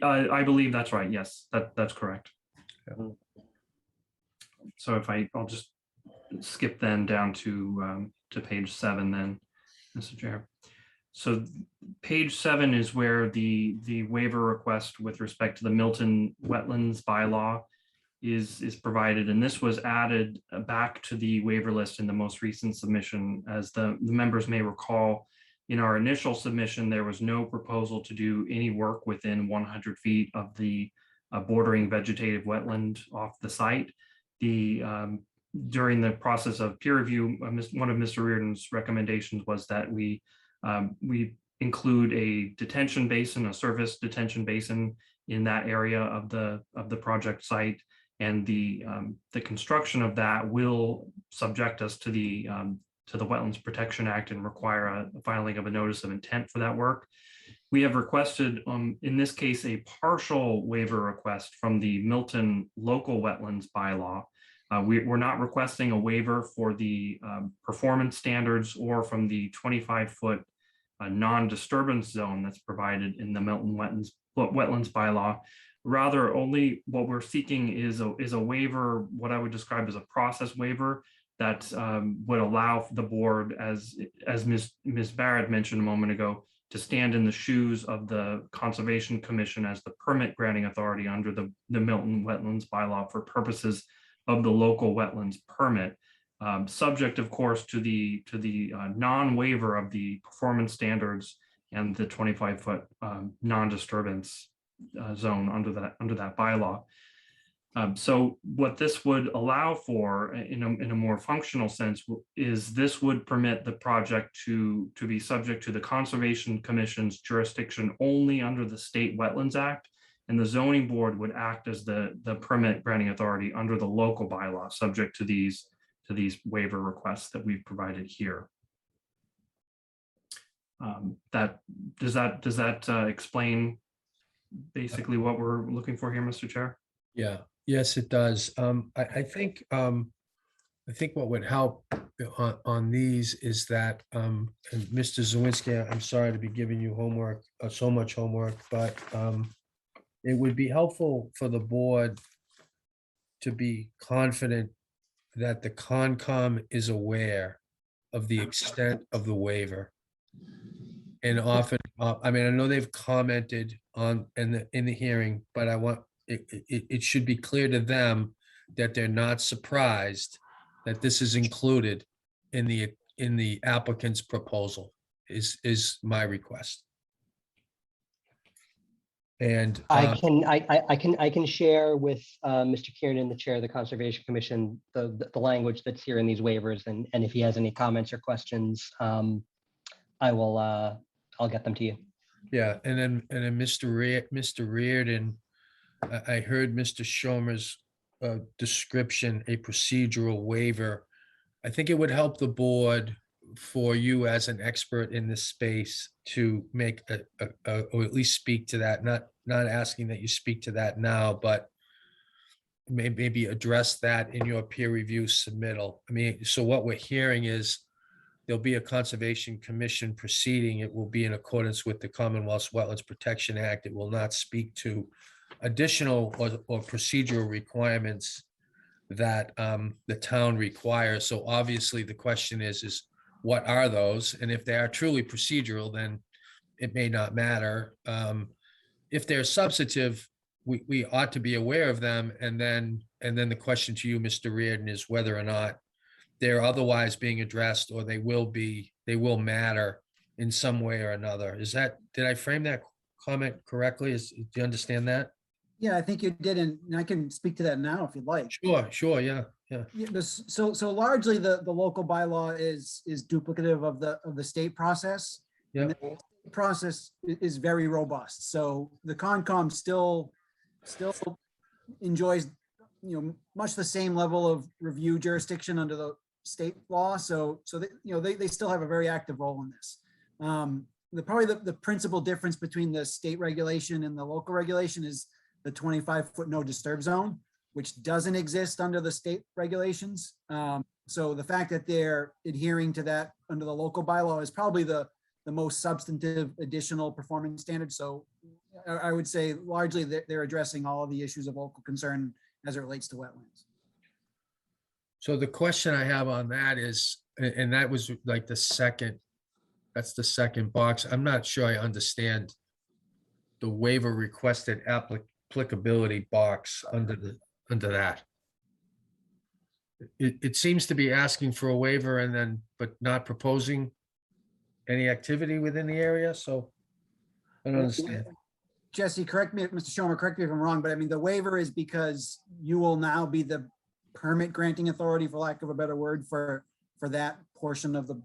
I believe that's right. Yes, that's correct. Yeah. So I'll just skip then down to page 7 then, Mr. Chair. So page 7 is where the waiver request with respect to the Milton wetlands bylaw is provided. And this was added back to the waiver list in the most recent submission. As the members may recall, in our initial submission, there was no proposal to do any work within 100 feet of the bordering vegetative wetland off the site. During the process of peer review, one of Mr. Reardon's recommendations was that we include a detention basin, a surface detention basin in that area of the project site. And the construction of that will subject us to the Wetlands Protection Act and require a filing of a notice of intent for that work. We have requested, in this case, a partial waiver request from the Milton local wetlands bylaw. We're not requesting a waiver for the performance standards or from the 25-foot non-disturbance zone that's provided in the Milton wetlands bylaw. Rather, only what we're seeking is a waiver, what I would describe as a process waiver that would allow the board, as Ms. Barrett mentioned a moment ago, to stand in the shoes of the Conservation Commission as the permit granting authority under the Milton wetlands bylaw for purposes of the local wetlands permit, subject, of course, to the non-waiver of the performance standards and the 25-foot non-disturbance zone under that bylaw. So what this would allow for in a more functional sense is this would permit the project to be subject to the Conservation Commission's jurisdiction only under the State Wetlands Act, and the zoning board would act as the permit granting authority under the local bylaw, subject to these waiver requests that we've provided here. Does that explain basically what we're looking for here, Mr. Chair? Yeah, yes, it does. I think what would help on these is that, and Mr. Zawinski, I'm sorry to be giving you homework, so much homework, but it would be helpful for the board to be confident that the Concom is aware of the extent of the waiver. And often, I mean, I know they've commented on in the hearing, but I want it should be clear to them that they're not surprised that this is included in the applicant's proposal is my request. And I can share with Mr. Kiernan, the chair of the Conservation Commission, the language that's here in these waivers, and if he has any comments or questions, I'll get them to you. Yeah, and then Mr. Reardon, I heard Mr. Schomer's description, a procedural waiver. I think it would help the board for you as an expert in this space to make or at least speak to that, not asking that you speak to that now, but maybe address that in your peer review submittal. I mean, so what we're hearing is there'll be a Conservation Commission proceeding. It will be in accordance with the Commonwealth's Wetlands Protection Act. It will not speak to additional or procedural requirements that the town requires. So obviously the question is what are those? And if they are truly procedural, then it may not matter. If they're substantive, we ought to be aware of them. And then the question to you, Mr. Reardon, is whether or not they're otherwise being addressed, or they will matter in some way or another. Did I frame that comment correctly? Do you understand that? Yeah, I think you did, and I can speak to that now if you'd like. Sure, yeah. Yeah, so largely the local bylaw is duplicative of the state process. Yeah. And the state process is very robust. So the Concom still enjoys, much the same level of review jurisdiction under the state law. So they still have a very active role in this. Probably the principal difference between the state regulation and the local regulation is the 25-foot no disturb zone, which doesn't exist under the state regulations. So the fact that they're adhering to that under the local bylaw is probably the most substantive additional performance standard. So I would say largely they're addressing all of the issues of local concern as it relates to wetlands. So the question I have on that is, and that was like that's the second box. I'm not sure I understand the waiver requested applicability box under that. It seems to be asking for a waiver but not proposing any activity within the area. So I don't understand. Jesse, correct me, Mr. Schomer, correct me if I'm wrong, but I mean, the waiver is because you will now be the permit granting authority, for lack of a better word, for that portion of the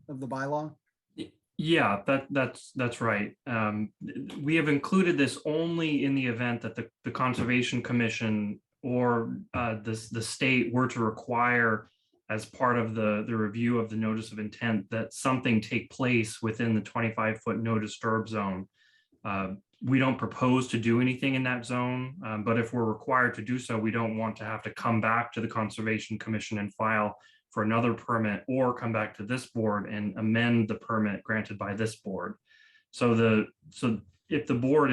bylaw. Yeah, that's right. We have included this only in the event that the Conservation Commission or the state were to require, as part of the review of the notice of intent, that something take place within the 25-foot no disturb zone. We don't propose to do anything in that zone, but if we're required to do so, we don't want to have to come back to the Conservation Commission and file for another permit, or come back to this board and amend the permit granted by this board. So if the board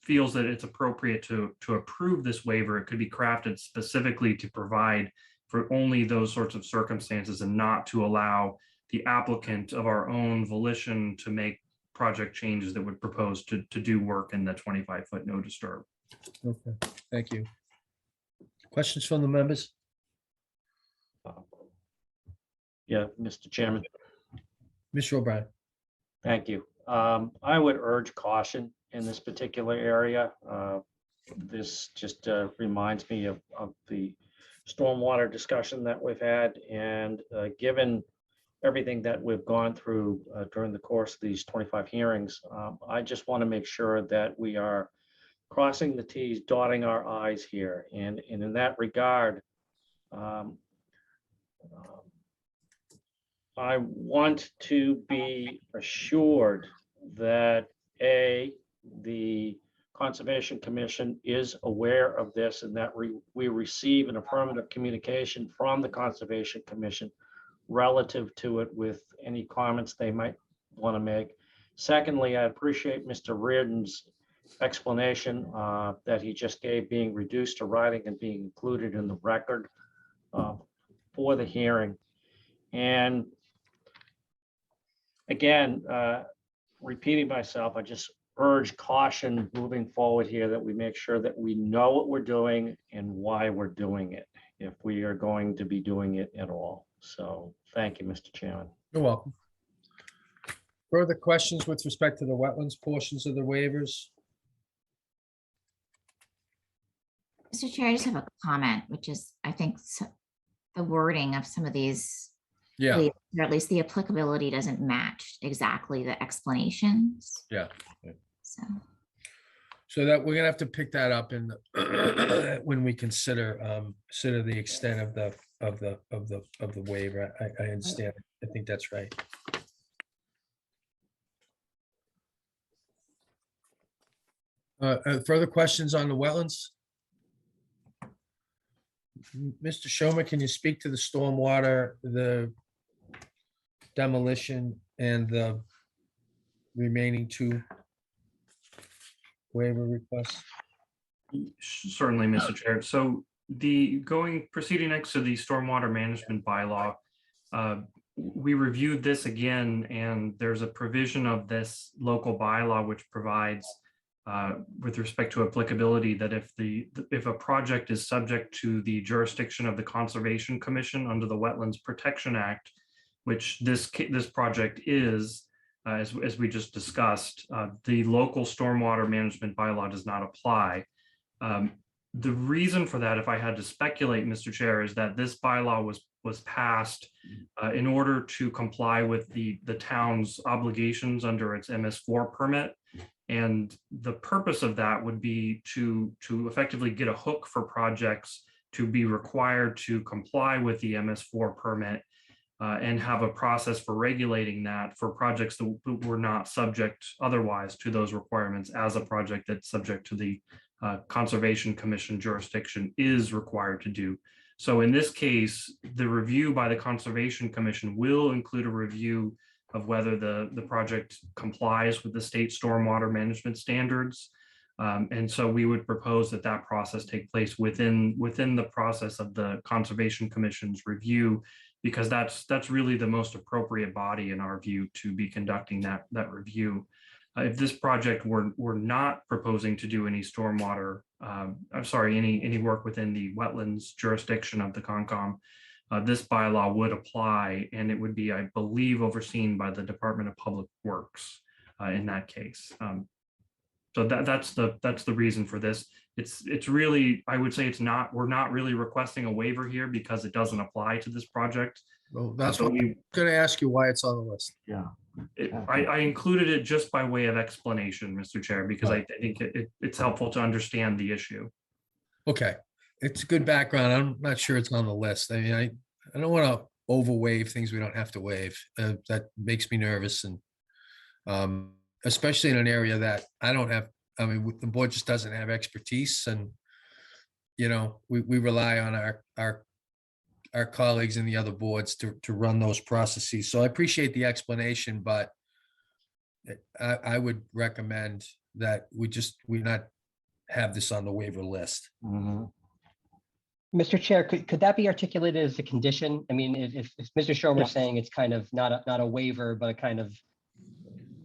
feels that it's appropriate to approve this waiver, it could be crafted specifically to provide for only those sorts of circumstances, and not to allow the applicant of our own volition to make project changes that would propose to do work in the 25-foot no disturb. Okay, thank you. Questions from the members? Yeah, Mr. Chairman, Mr. O'Brien? thank you. I would urge caution in this particular area. This just reminds me of the stormwater discussion that we've had, and given everything that we've gone through during the course of these 25 hearings, I just want to make sure that we are crossing the Ts, dotting our Is here. And in that regard, I want to be assured that the Conservation Commission is aware of this, and that we receive an affirmative communication from the Conservation Commission relative to it with any comments they might want to make. Secondly, I appreciate Mr. Reardon's explanation that he just gave, being reduced to writing and being included in the record for the hearing. And again, repeating myself, I just urge caution moving forward here, that we make sure that we know what we're doing and why we're doing it, if we are going to be doing it at all. So thank you, Mr. Chairman. You're welcome. Further questions with respect to the wetlands portions of the waivers? Mr. Chair, I just have a comment, which is, I think the wording of some of these, Yeah, or at least the applicability, doesn't match exactly the explanations. yeah. So, that we're gonna have to pick that up in the when we consider the extent of the waiver. I understand. I think that's right. Further questions on the wetlands? Mr. Schomer, can you speak to the stormwater, the demolition, and the remaining two waiver requests? Certainly, Mr. Chair. So proceeding next to the stormwater management bylaw, we reviewed this again, and there's a provision of this local bylaw which provides, with respect to applicability, that if a project is subject to the jurisdiction of the Conservation Commission under the Wetlands Protection Act, which this project is, as we just discussed, the local stormwater management bylaw does not apply. The reason for that, if I had to speculate, Mr. Chair, is that this bylaw was passed in order to comply with the town's obligations under its MS4 permit. And the purpose of that would be to effectively get a hook for projects to be required to comply with the MS4 permit, and have a process for regulating that for projects that were not subject otherwise to those requirements, as a project that's subject to the Conservation Commission jurisdiction is required to do. So in this case, the review by the Conservation Commission will include a review of whether the project complies with the state stormwater management standards. And so we would propose that process take place within the process of the Conservation Commission's review, because that's really the most appropriate body in our view to be conducting that review. If this project were not proposing to do any stormwater, any work within the wetlands jurisdiction of the Concom, this bylaw would apply, and it would be, I believe, overseen by the Department of Public Works in that case. So that's the reason for this. It's really, I would say we're not really requesting a waiver here because it doesn't apply to this project. Well, that's what I'm gonna ask you, why it's on the list. Yeah. I included it just by way of explanation, Mr. Chair, because I think it's helpful to understand the issue. Okay, it's a good background. I'm not sure it's on the list. I mean, I don't want to overwaive things we don't have to waive. That makes me nervous, and especially in an area that I don't have, I mean, the board just doesn't have expertise, and we rely on our colleagues in the other boards to run those processes. So I appreciate the explanation, but I would recommend that we not have this on the waiver list. Mr. Chair, could that be articulated as a condition? I mean, if Mr. Schomer's Yeah. saying it's kind of not a waiver, but a kind of,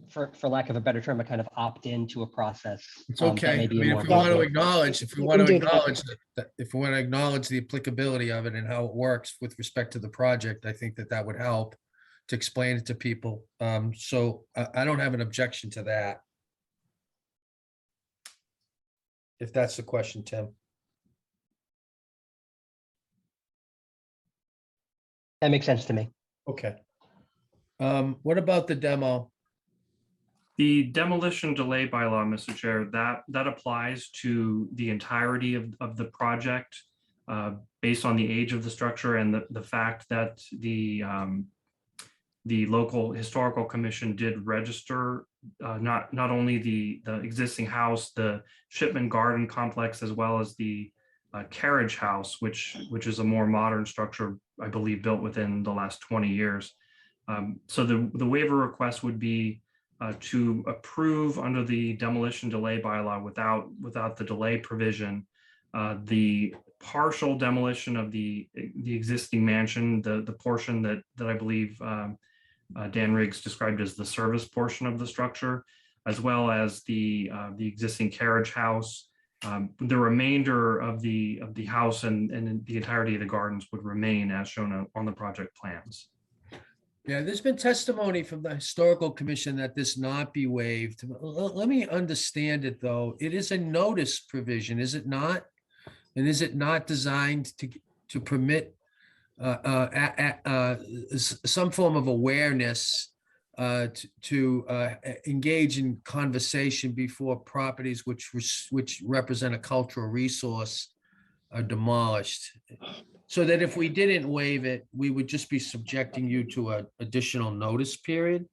for lack of a better term, a kind of opt-in to a process. It's that okay. may I be mean, more if we want to appropriate. acknowledge, if we You want can to do that. acknowledge that, if we want to acknowledge the applicability of it and how it works with respect to the project, I think that would help to explain it to people. So I don't have an objection to that. If that's the question, Tim. That makes sense to me. Okay. What about the demo? The demolition delay bylaw, Mr. Chair, that applies to the entirety of the project based on the age of the structure and the fact that the local historical commission did register not only the existing house, the Shipman Garden complex, as well as the carriage house, which is a more modern structure, I believe, built within the last 20 years. So the waiver request would be to approve under the demolition delay bylaw without the delay provision, the partial demolition of the existing mansion, the portion that I believe Dan Riggs described as the service portion of the structure, as well as the existing carriage house. The remainder of the house and the entirety of the gardens would remain as shown on the project plans. Yeah, there's been testimony from the historical commission that this not be waived. Let me understand it, though. It is a notice provision, is it not? And is it not designed to permit some form of awareness to engage in conversation before properties which represent a cultural resource are demolished? So that if we didn't waive it, we would just be subjecting you to an additional notice period?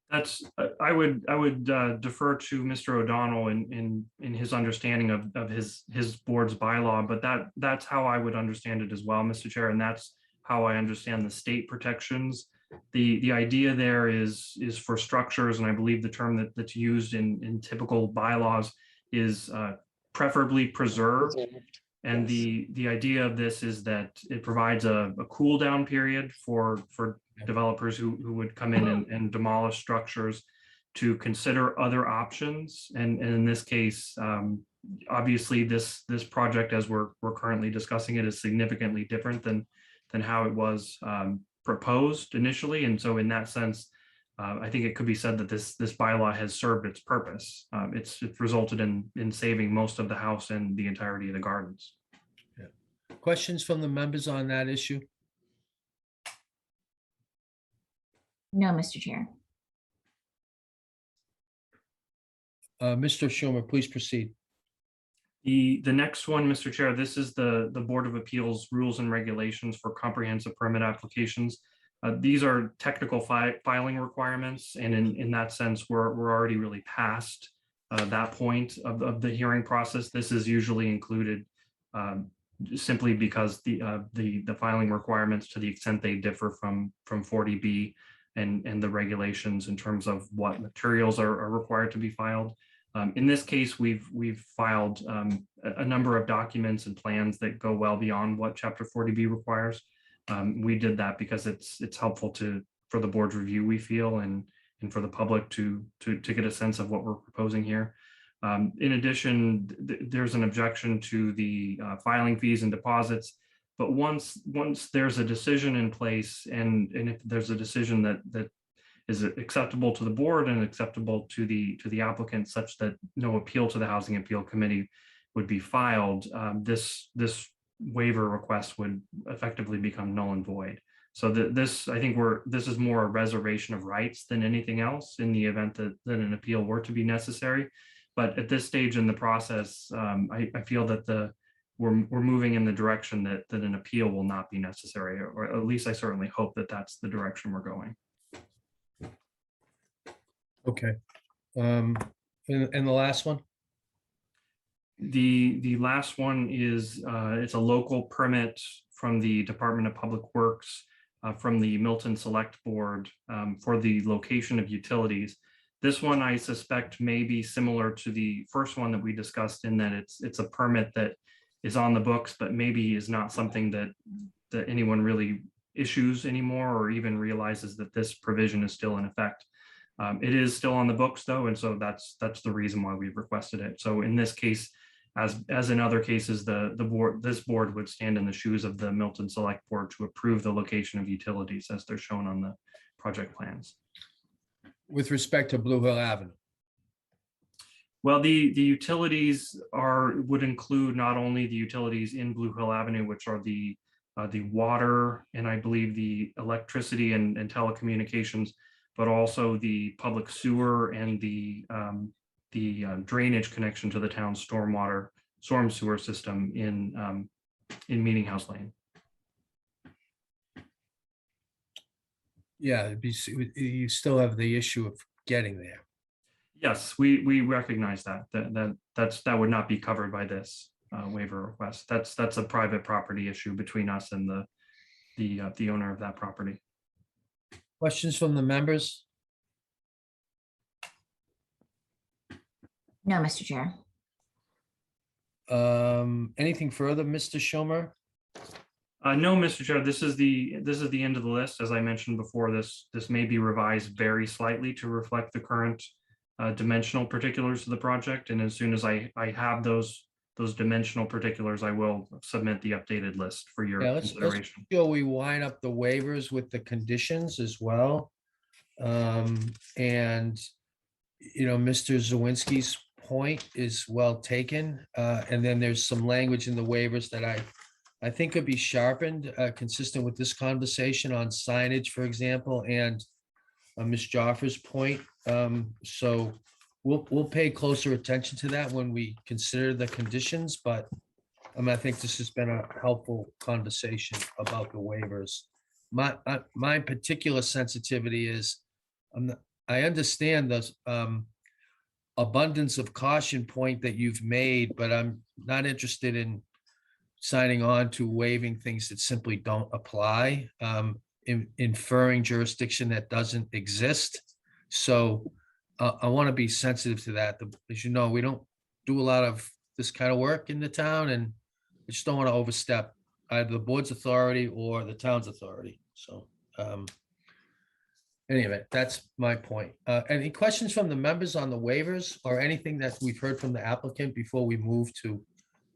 That's, I would defer to Mr. O'Donnell in his understanding of his board's bylaw, but that's how I would understand it as well, Mr. Chair, and that's how I understand the state protections. The idea there is for structures, and I believe the term that's used in typical bylaws is preferably preserved. And the idea of this is that it provides a cool down period for developers who would come in and demolish structures to consider other options. And in this case, obviously this project, as we're currently discussing it, is significantly different than how it was proposed initially. And so in that sense, I think it could be said that this bylaw has served its purpose. It's resulted in saving most of the house and the entirety of the gardens. Yeah. Questions from the members on that issue? No, Mr. Chair. Mr. Schumer, please proceed. The next one, Mr. Chair, this is the Board of Appeals rules and regulations for comprehensive permit applications. These are technical filing requirements, and in that sense, we're already really past that point of the hearing process. This is usually included simply because the filing requirements, to the extent they differ from 40B and the regulations in terms of what materials are required to be filed. In this case, we've filed a number of documents and plans that go well beyond what Chapter 40B requires. We did that because it's helpful for the board's review, we feel, and for the public to get a sense of what we're proposing here. In addition, there's an objection to the filing fees and deposits. But once there's a decision in place, and if there's a decision that is acceptable to the board and acceptable to the applicant, such that no appeal to the Housing Appeal Committee would be filed, this waiver request would effectively become null and void. So this, I think this is more a reservation of rights than anything else in the event that an appeal were to be necessary. But at this stage in the process, I feel that we're moving in the direction that an appeal will not be necessary, or at least I certainly hope that that's the direction we're going. Okay. And the last one? The last one is, it's a local permit from the Department of Public Works, from the Milton Select Board, for the location of utilities. This one, I suspect, may be similar to the first one that we discussed, in that it's a permit that is on the books, but maybe is not something that anyone really issues anymore, or even realizes that this provision is still in effect. It is still on the books though, and so that's the reason why we've requested it. So in this case, as in other cases, this board would stand in the shoes of the Milton Select Board to approve the location of utilities as they're shown on the project plans. With respect to Blue Hill Avenue? Well, the utilities would include not only the utilities in Blue Hill Avenue, which are the water and I believe the electricity and telecommunications, but also the public sewer and the drainage connection to the town's storm sewer system in Meeting House Lane. Yeah, you still have the issue of getting there. Yes, we recognize that would not be covered by this waiver request. That's a private property issue between us and the owner of that property. Questions from the members? No, Mr. Chair. Anything further, Mr. Schomer? No, Mr. Chair, this is the end of the list. As I mentioned before, this may be revised very slightly to reflect the current dimensional particulars of the project. And as soon as I have those dimensional particulars, I will submit the updated list for your consideration. Let's we wind up the waivers with the conditions as well. And, you know, Mr. Zawinski's point is well taken. And then there's some language in the waivers that I think could be sharpened, consistent with this conversation on signage, for example, and Ms. Joffer's point. So we'll pay closer attention to that when we consider the conditions, but I think this has been a helpful conversation about the waivers. My particular sensitivity is, I understand the abundance of caution point that you've made, but I'm not interested in signing on to waiving things that simply don't apply, inferring jurisdiction that doesn't exist. So I want to be sensitive to that. As you know, we don't do a lot of this kind of work in the town, and I just don't want to overstep either the board's authority or the town's authority. So anyway, that's my point. Any questions from the members on the waivers or anything that we've heard from the applicant before we move to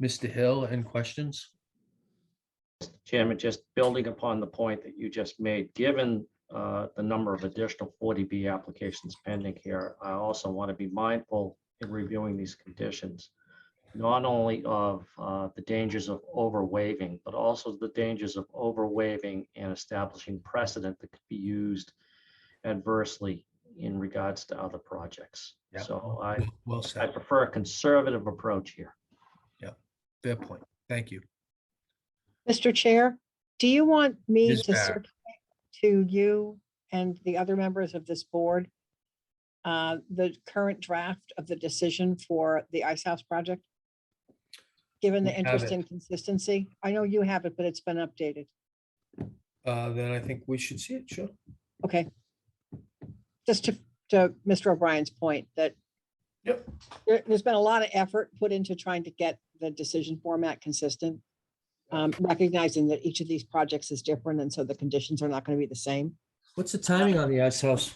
Mr. Hill and questions? Chairman, just building upon the point that you just made, given the number of additional 40B applications pending here, I also want to be mindful in reviewing these conditions, not only of the dangers of over waiving, but also the dangers of over waiving and establishing precedent that could be used adversely in regards to other projects. Yeah. So Well I said. prefer a conservative approach here. Fair point. Thank you. Mr. Chair, do you want me Ms. to Barrett. circulate to you and the other members of this board the current draft of the decision for the Ice House project? Given the We have interest it. in consistency, I know you have it, but it's been updated. Then I think we should see it, sure. Okay. Just to Mr. O'Brien's point that Yep. there's been a lot of effort put into trying to get the decision format consistent, recognizing that each of these projects is different, and so the conditions are not going to be the same. What's the timing on the Ice House?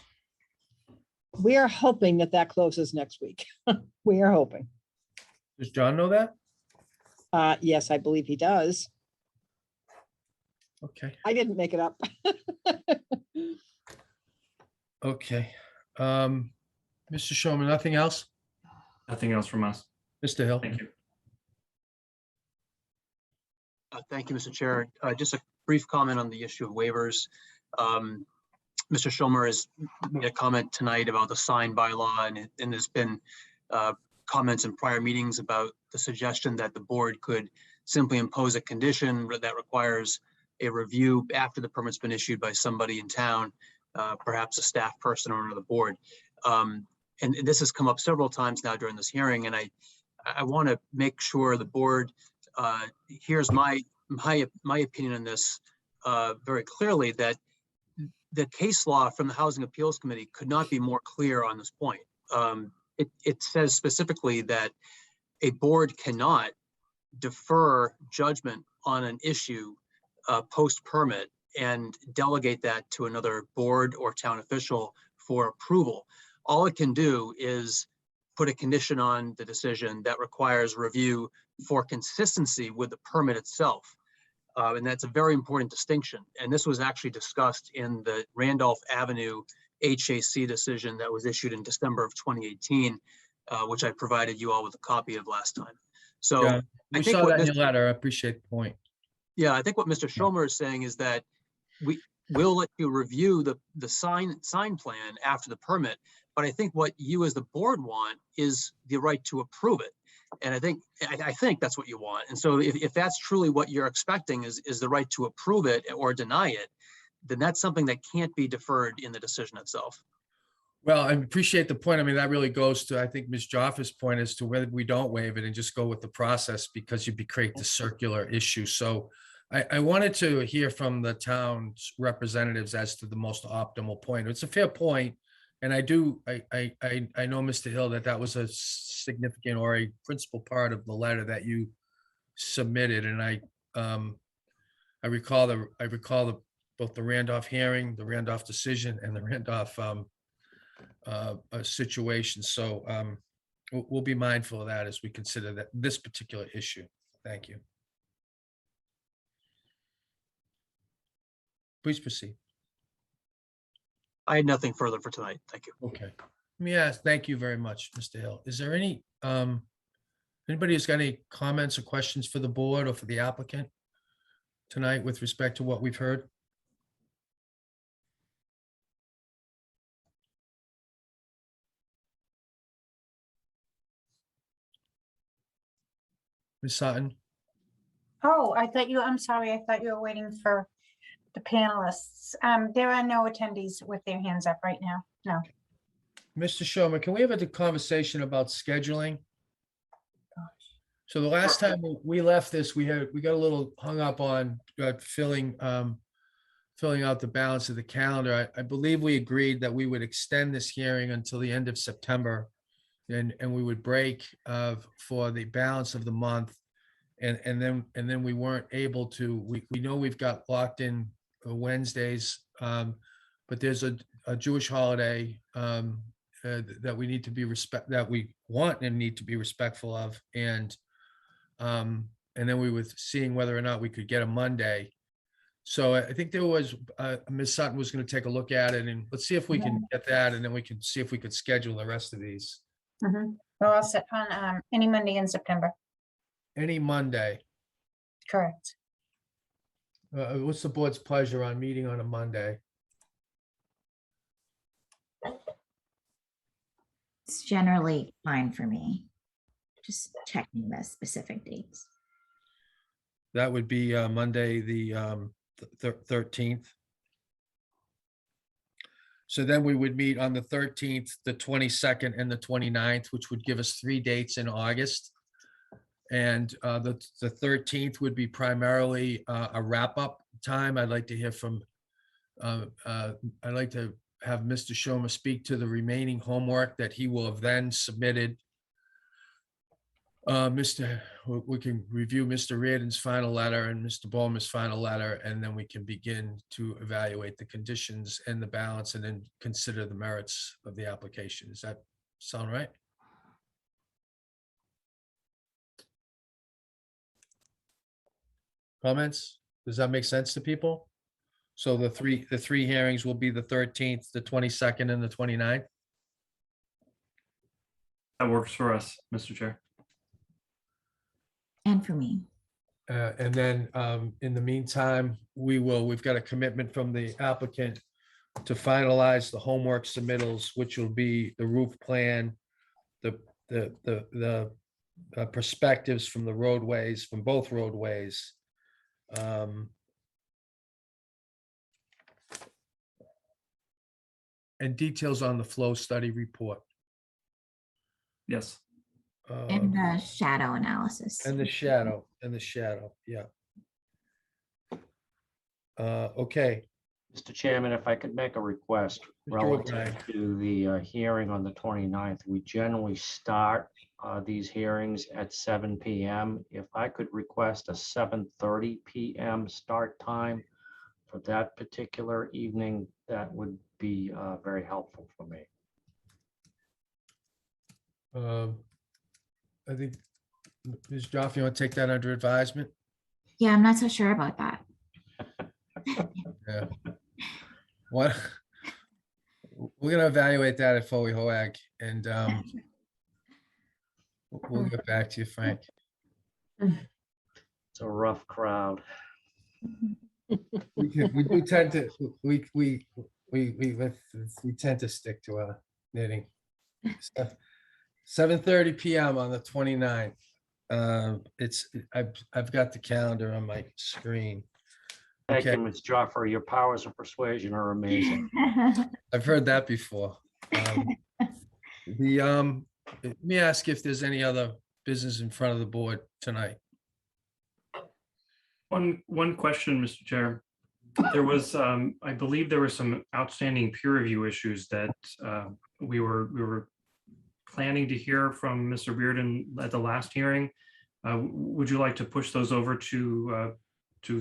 We are hoping that that closes next week. We are hoping. Does John know that? Yes, I believe he does. Okay, I didn't make it up. okay. Mr. Showman, nothing else? Nothing else from us. Mr. Hill? Thank you. Thank you, Mr. Chair. Just a brief comment on the issue of waivers. Mr. Schomer has made a comment tonight about the sign bylaw, and there's been comments in prior meetings about the suggestion that the board could simply impose a condition that requires a review after the permit's been issued by somebody in town, perhaps a staff person or another board. And this has come up several times now during this hearing, and I want to make sure the board hears my opinion on this very clearly, that the case law from the Housing Appeals Committee could not be more clear on this point. It says specifically that a board cannot defer judgment on an issue post-permit and delegate that to another board or town official for approval. All it can do is put a condition on the decision that requires review for consistency with the permit itself. And that's a very important distinction. And this was actually discussed in the Randolph Avenue HAC decision that was issued in December of 2018, which I provided you all with a copy of last time. So Yeah, I we think saw what that in Mr. your letter. I appreciate the point. Yeah, I think what Mr. Schomer is saying is that we'll let you review the sign plan after the permit, but I think what you as the board want is the right to approve it. And I think that's what you want. And so if that's truly what you're expecting is the right to approve it or deny it, then that's something that can't be deferred in the decision itself. Well, I appreciate the point. I mean, that really goes to, I think, Ms. Joffa's point as to whether we don't waive it and just go with the process, because you'd create the circular issue. So I wanted to hear from the town's representatives as to the most optimal point. It's a fair point. And I know, Mr. Hill, that was a significant or a principal part of the letter that you submitted. And I recall both the Randolph hearing, the Randolph decision, and the Randolph situation. So we'll be mindful of that as we consider this particular issue. Thank you. Please proceed. I had nothing further for tonight. Thank you. Okay. Let me ask, thank you very much, Mr. Hill. Is there any, anybody who's got any comments or questions for the board or for the applicant tonight with respect to what we've heard? Ms. Sutton? Oh, I'm sorry, I thought you were waiting for the panelists. There are no attendees with their hands up right now. No. Mr. Schomer, can we have a conversation about scheduling? So the last time we left this, we got a little hung up on filling out the balance of the calendar. I believe we agreed that we would extend this hearing until the end of September, and we would break for the balance of the month. And then we weren't able to, we know we've got locked in Wednesdays, but there's a Jewish holiday that we need to be that we want and need to be respectful of. And then we were seeing whether or not we could get a Monday. So I think there was, Ms. Sutton was going to take a look at it, and let's see if we can get that, and then we can see if we could schedule the rest of these. Well, I'll set on any Monday in September. Any Monday. Correct. What's the board's pleasure on meeting on a Monday? It's generally fine for me. Just checking the specific dates. That would be Monday, the 13th. So then we would meet on the 13th, the 22nd, and the 29th, which would give us 3 dates in August. And the 13th would be primarily a wrap-up time. I'd like to hear from, I'd like to have Mr. Schomer speak to the remaining homework that he will have then submitted. We can review Mr. Reardon's final letter and Mr. Bowman's final letter, and then we can begin to evaluate the conditions and the balance, and then consider the merits of the application. Does that sound right? Comments? Does that make sense to people? So the three hearings will be the 13th, the 22nd, and the 29th? That works for us, Mr. Chair. And for me. And then in the meantime, we've got a commitment from the applicant to finalize the homework submittals, which will be the roof plan, the perspectives from the roadways, from both roadways. And details on the flow study report. Yes. And the shadow analysis. And the shadow, yeah. Okay. Mr. Chairman, if I could make a request Mr. relative O'Brien. to the hearing on the 29th, we generally start these hearings at 7 PM. If I could request a 7:30 PM start time for that particular evening, that would be very helpful for me. I think, Ms. Jaffe, you want to take that under advisement? Yeah, I'm not so sure about that. Yeah. What? We're gonna evaluate that at Foley Hoag, and we'll get back to you, Frank. It's a rough crowd. We do tend to, we tend to stick to our knitting. 7:30 PM on the 29th. I've got the calendar on my screen. Thank you, Okay. Ms. Jaffer. Your powers of persuasion are amazing. I've heard that before. Let me ask if there's any other business in front of the board tonight. One question, Mr. Chair. There was, I believe there were some outstanding peer review issues that we were planning to hear from Mr. Bearden at the last hearing. Would you like to push those over to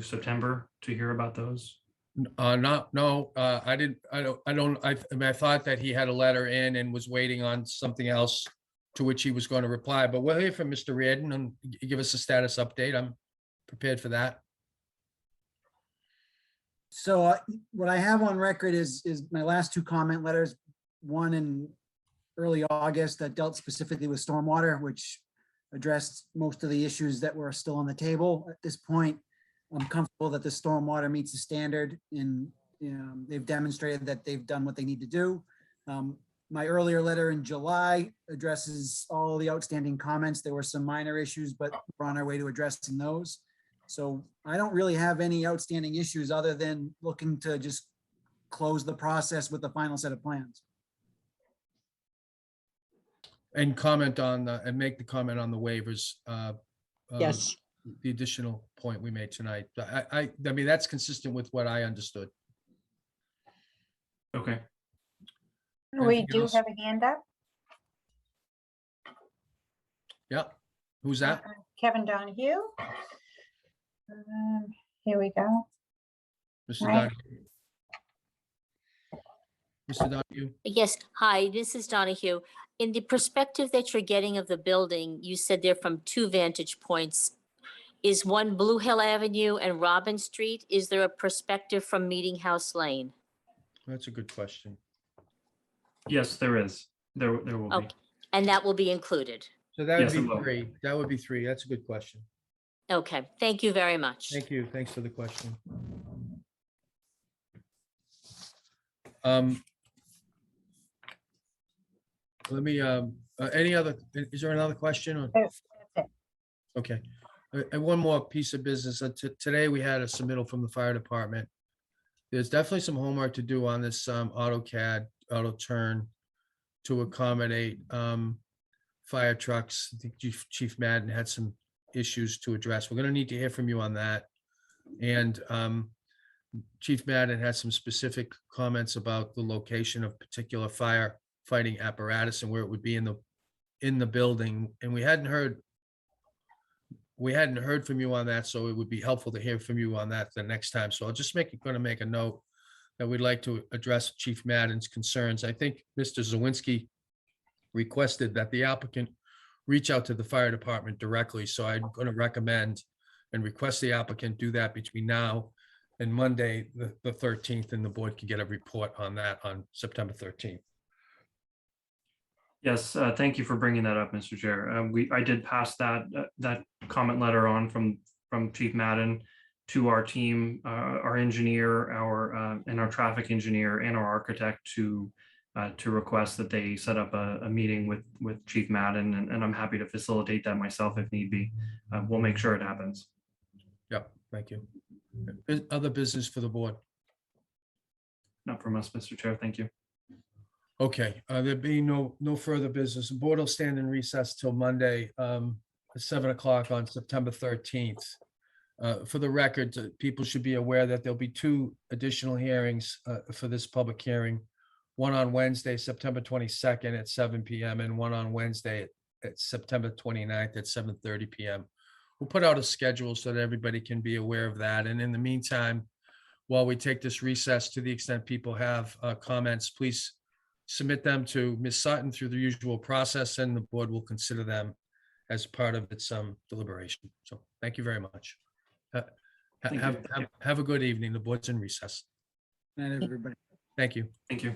September to hear about those? No, I didn't, I mean, I thought that he had a letter in and was waiting on something else to which he was going to reply, but we'll hear from Mr. Reardon and give us a status update. I'm prepared for that. So what I have on record is my last two comment letters, one in early August that dealt specifically with stormwater, which addressed most of the issues that were still on the table. At this point, I'm comfortable that the stormwater meets the standard, and they've demonstrated that they've done what they need to do. My earlier letter in July addresses all the outstanding comments. There were some minor issues, but we're on our way to addressing those. So I don't really have any outstanding issues other than looking to just close the process with the final set of plans. And comment on, and make the comment on the waivers. Yes. The additional point we made tonight. I mean, that's consistent with what I understood. Okay. We Anything do else? have a hand up. Yeah. Who's that? Kevin Donahue. Here we go. Mr. Right. Donahue? Mr. Donahue? Yes, hi, this is Donahue. In the perspective that you're getting of the building, you said they're from two vantage points. Is one Blue Hill Avenue and Robin Street? Is there a perspective from Meeting House Lane? That's a good question. Yes, there is. There will be. Okay, and that will be included. So that Yes, it would be will. three. That would be three. That's a good question. Okay, thank you very much. Thank you. Thanks for the question. Let me, any other, is there another question? Or- That's it. Okay. And one more piece of business. Today we had a submittal from the fire department. There's definitely some homework to do on this AutoCAD, auto turn to accommodate fire trucks. I think Chief Madden had some issues to address. We're going to need to hear from you on that. And Chief Madden had some specific comments about the location of particular firefighting apparatus and where it would be in the building. And we hadn't heard from you on that, so it would be helpful to hear from you on that the next time. So I'll just going to make a note that we'd like to address Chief Madden's concerns. I think Mr. Zawinski requested that the applicant reach out to the fire department directly. So I'm going to recommend and request the applicant do that between now and Monday, the 13th, and the board can get a report on that on September 13th. Yes, thank you for bringing that up, Mr. Chair. I did pass that comment letter on from from Chief Madden to our team, our engineer, and our traffic engineer and our architect to request that they set up a meeting with Chief Madden, and I'm happy to facilitate that myself if need be. We'll make sure it happens. Yep, thank you. Other business for the board? Not from us, Mr. Chair. Thank you. Okay, there being no further business, the board will stand in recess till Monday, at 7 o'clock on September 13th. For the record, people should be aware that there'll be 2 additional hearings for this public hearing. One on Wednesday, September 22nd at 7 PM, and one on Wednesday at September 29th at 7:30 PM. We'll put out a schedule so that everybody can be aware of that. And in the meantime, while we take this recess, to the extent people have comments, please submit them to Ms. Sutton through the usual process, and the board will consider them as part of its deliberation. So thank you very much. Thank you. Have a good evening. The board's in recess. And everybody. Thank you. Thank you.